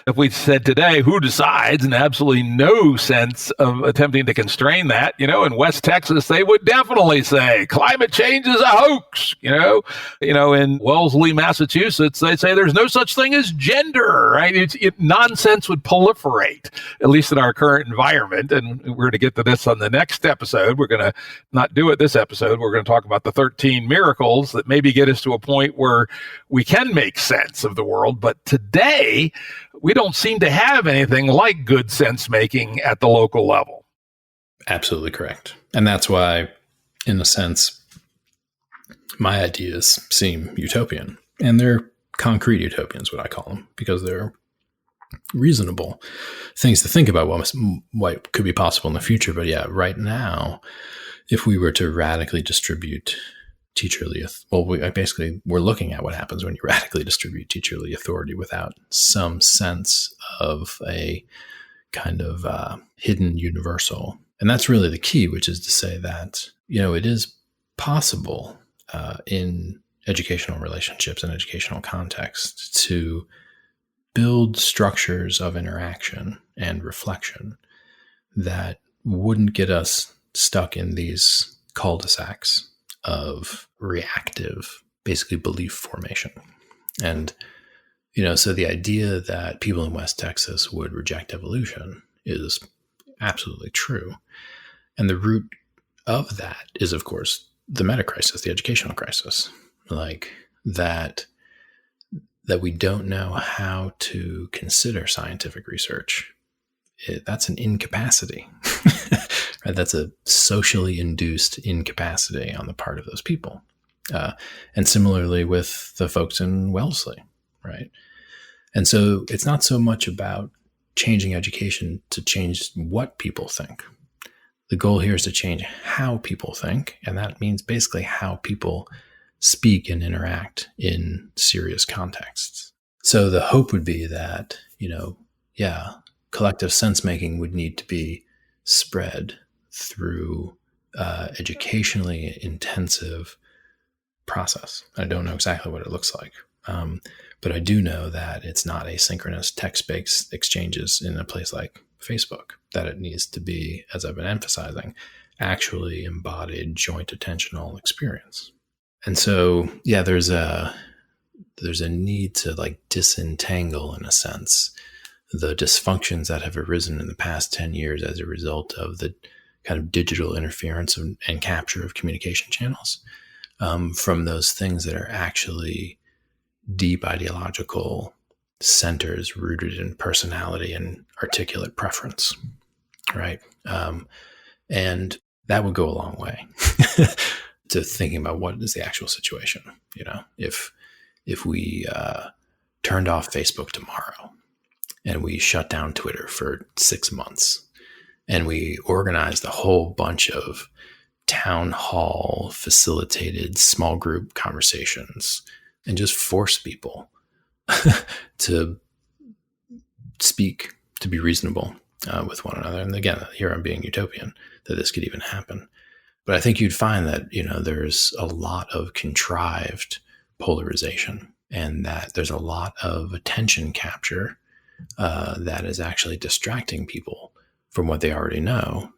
if we said today who decides, and absolutely no sense of attempting to constrain that, in West Texas, they would definitely say climate change is a hoax. In Wellesley, Massachusetts, they say there's no such thing as gender, right? Nonsense would proliferate, at least in our current environment. And we're going to get to this on the next episode. We're going to not do it this episode. We're going to talk about the 13 miracles that maybe get us to a point where we can make sense of the world. But today, we don't seem to have anything like good sense making at the local level. Absolutely correct. And that's why, in a sense, my ideas seem utopian. And they're concrete utopians, what I call them, because they're reasonable things to think about what could be possible in the future. But yeah, right now, if we were to radically distribute teacherly, we're looking at what happens when you radically distribute teacherly authority without some sense of a kind of hidden universal. And that's really the key, which is to say that, it is possible in educational relationships and educational context to build structures of interaction and reflection that wouldn't get us stuck in these cul-de-sacs of reactive, basically belief formation. And, so the idea that people in West Texas would reject evolution is absolutely true. And the root of that is, of course, the meta crisis, the educational crisis, like that we don't know how to consider scientific research. That's an incapacity. Right? That's a socially induced incapacity on the part of those people. And similarly with the folks in Wellesley, right? And so it's not so much about changing education to change what people think. The goal here is to change how people think. And that means basically how people speak and interact in serious contexts. So the hope would be that, collective sense making would need to be spread through educationally intensive process. I don't know exactly what it looks like, but I do know that it's not asynchronous text-based exchanges in a place like Facebook, that it needs to be, as I've been emphasizing, actually embodied joint attentional experience. And so, there's a need to like disentangle, in a sense, the dysfunctions that have arisen in the past 10 years as a result of the kind of digital interference and capture of communication channels from those things that are actually deep ideological centers rooted in personality and articulate preference, right? And that would go a long way to thinking about what is the actual situation. If we turned off Facebook tomorrow and we shut down Twitter for 6 months and we organized a whole bunch of town hall facilitated small group conversations and just force people to speak, to be reasonable with one another. And again, here I'm being utopian that this could even happen. But I think you'd find that, there's a lot of contrived polarization and that there's a lot of attention capture that is actually distracting people from what they already know,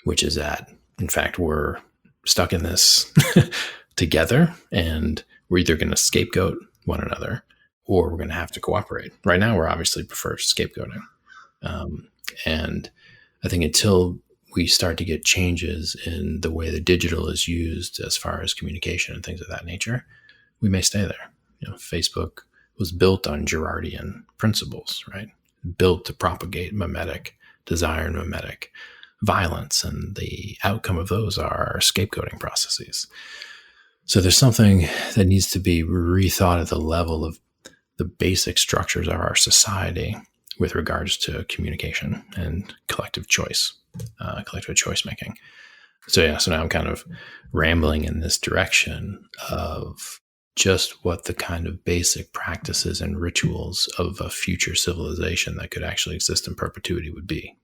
which is that, in fact, we're stuck in this together, and we're either going to scapegoat one another or we're going to have to cooperate. Right now, we're obviously prefer scapegoating. And I think until we start to get changes in the way the digital is used as far as communication and things of that nature, we may stay there. Facebook was built on Girardian principles, right? Built to propagate mimetic desire and mimetic violence, and the outcome of those are scapegoating processes. So there's something that needs to be rethought at the level of the basic structures of our society with regards to communication and collective choice making. So now I'm kind of rambling in this direction of just what the kind of basic practices and rituals of a future civilization that could actually exist in perpetuity would be.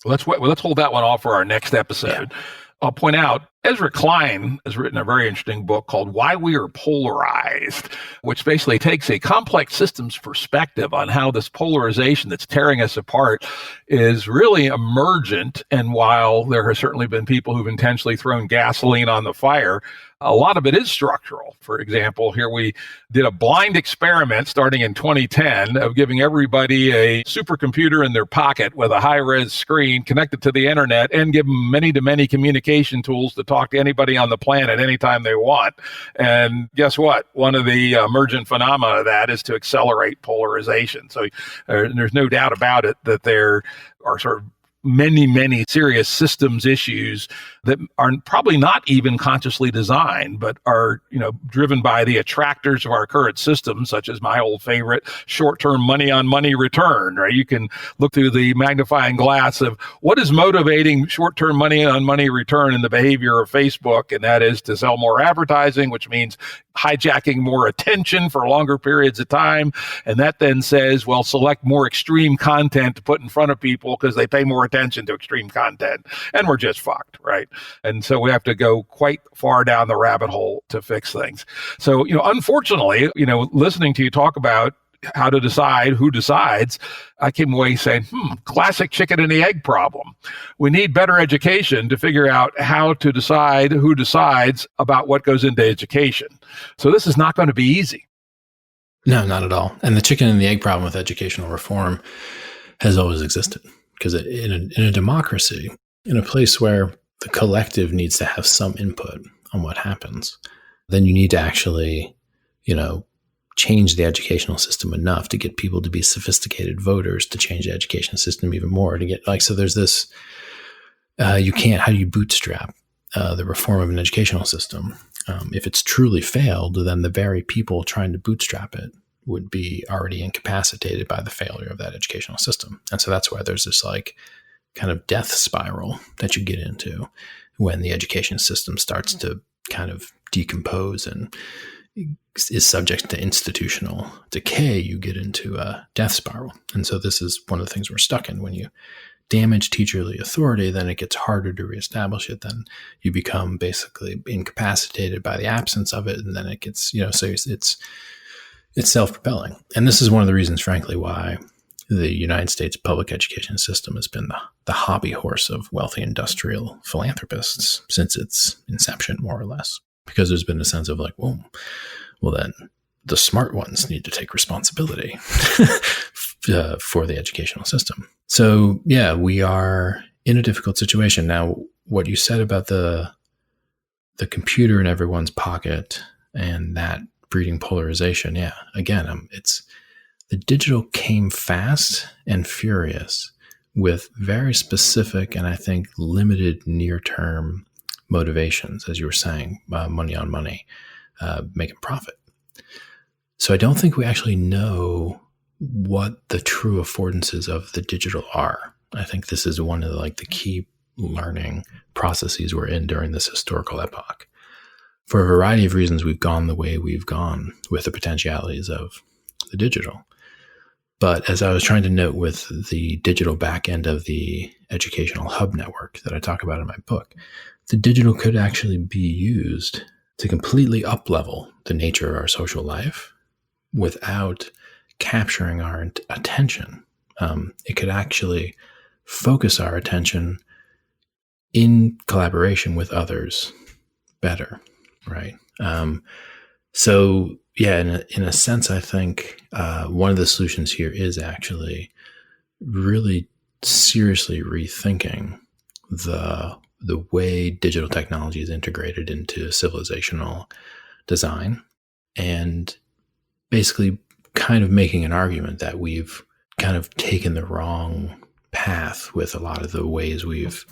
Let's hold that one off for our next episode. Yeah. I'll point out, Ezra Klein has written a very interesting book called Why We Are Polarized, which basically takes a complex systems perspective on how this polarization that's tearing us apart is really emergent. And while there have certainly been people who've intentionally thrown gasoline on the fire, a lot of it is structural. For example, here we did a blind experiment starting in 2010 of giving everybody a supercomputer in their pocket with a high-res screen connected to the internet and give them many-to-many communication tools to talk to anybody on the planet anytime they want. And guess what? One of the emergent phenomena of that is to accelerate polarization. So there's no doubt about it that there are sort of many serious systems issues that are probably not even consciously designed, but are, driven by the attractors of our current system, such as my old favorite short-term money on money return, right? You can look through the magnifying glass of what is motivating short-term money on money return in the behavior of Facebook, and that is to sell more advertising, which means hijacking more attention for longer periods of time. And that then says, well, select more extreme content to put in front of people because they pay more attention to extreme content. And we're just fucked, right? And so we have to go quite far down the rabbit hole to fix things. So, unfortunately, listening to you talk about how to decide who decides, I came away saying, classic chicken and the egg problem. We need better education to figure out how to decide who decides about what goes into education. So this is not going to be easy. No, not at all. And the chicken and the egg problem with educational reform has always existed, because in a democracy, in a place where the collective needs to have some input on what happens, then you need to actually, change the educational system enough to get people to be sophisticated voters, to change the education system even more, to get so there's this, how do you bootstrap the reform of an educational system? If it's truly failed, then the very people trying to bootstrap it would be already incapacitated by the failure of that educational system. And so that's why there's this kind of death spiral that you get into when the education system starts to kind of decompose and is subject to institutional decay. You get into a death spiral. And so this is one of the things we're stuck in. When you damage teacherly authority, then it gets harder to reestablish it. Then you become basically incapacitated by the absence of it. And then it gets, so it's self-propelling. And this is one of the reasons, frankly, why the United States public education system has been the hobby horse of wealthy industrial philanthropists since its inception, more or less. Because there's been a sense of well, then the smart ones need to take responsibility for the educational system. So yeah, we are in a difficult situation. Now, what you said about the computer in everyone's pocket and that breeding polarization, yeah, again, the digital came fast and furious with very specific and I think limited near-term motivations, as you were saying, money on money, making profit. So I don't think we actually know what the true affordances of the digital are. I think this is one of the key learning processes we're in during this historical epoch. For a variety of reasons, we've gone the way we've gone with the potentialities of the digital. But as I was trying to note with the digital back end of the educational hub network that I talk about in my book, the digital could actually be used to completely up-level the nature of our social life without capturing our attention It could actually focus our attention in collaboration with others better, right? So yeah, in a sense, I think one of the solutions here is actually really seriously rethinking the way digital technology is integrated into civilizational design, and basically kind of making an argument that we've kind of taken the wrong path with a lot of the ways we've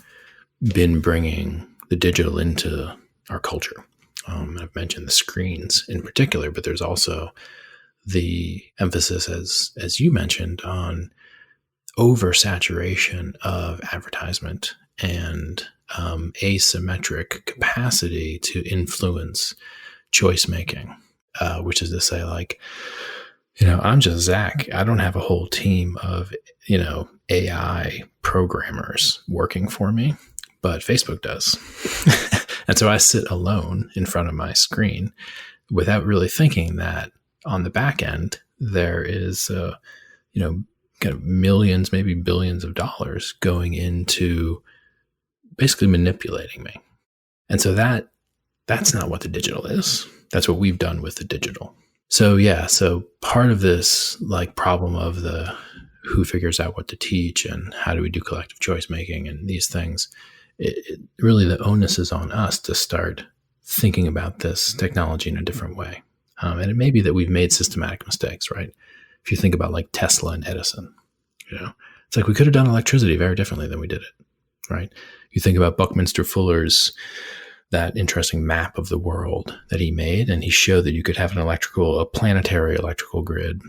been bringing the digital into our culture. I've mentioned the screens in particular, but there's also the emphasis, as you mentioned, on oversaturation of advertisement and asymmetric capacity to influence choice making, which is to say, like, I'm just Zach. I don't have a whole team of, AI programmers working for me, but Facebook does. And so I sit alone in front of my screen without really thinking that on the back end, there is, kind of millions, maybe billions of dollars going into basically manipulating me. And so that's not what the digital is. That's what we've done with the digital. So yeah, so part of this problem of the who figures out what to teach and how do we do collective choice making and these things, it really the onus is on us to start thinking about this technology in a different way. And it may be that we've made systematic mistakes, right? If you think about Tesla and Edison, it's like we could have done electricity very differently than we did it, right? You think about Buckminster Fuller's that interesting map of the world that he made, and he showed that you could have a planetary electrical grid,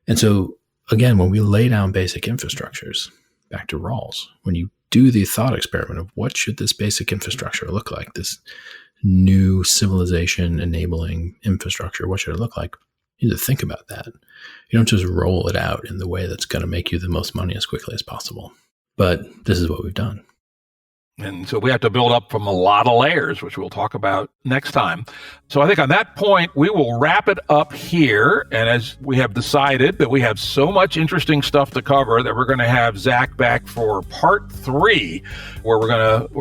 and so again, when we lay down basic infrastructures, back to Rawls, when you do the thought experiment of what should this basic infrastructure look like, this new civilization enabling infrastructure, what should it look like? You need to think about that. You don't just roll it out in the way that's going to make you the most money as quickly as possible. But this is what we've done. And so we have to build up from a lot of layers, which we'll talk about next time. So I think on that point, we will wrap it up here. And as we have decided that we have so much interesting stuff to cover that we're going to have Zak back for part 3, where we're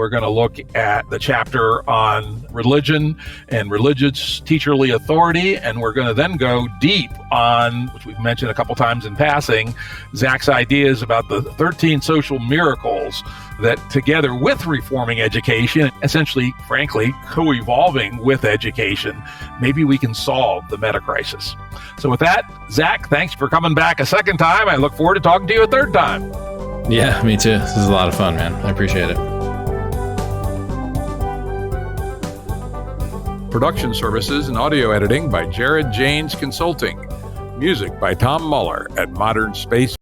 going to look at the chapter on religion and religious teacherly authority. And we're going to then go deep on, which we've mentioned a couple times in passing, Zak's ideas about the 13 social miracles that, together with reforming education, essentially, frankly, co-evolving with education, maybe we can solve the meta crisis. So with that, Zak, thanks for coming back a second time. I look forward to talking to you a third time. Yeah, me too. This is a lot of fun, man. I appreciate it. Production services and audio editing by Jared Janes Consulting. Music by Tom Muller at Modern Space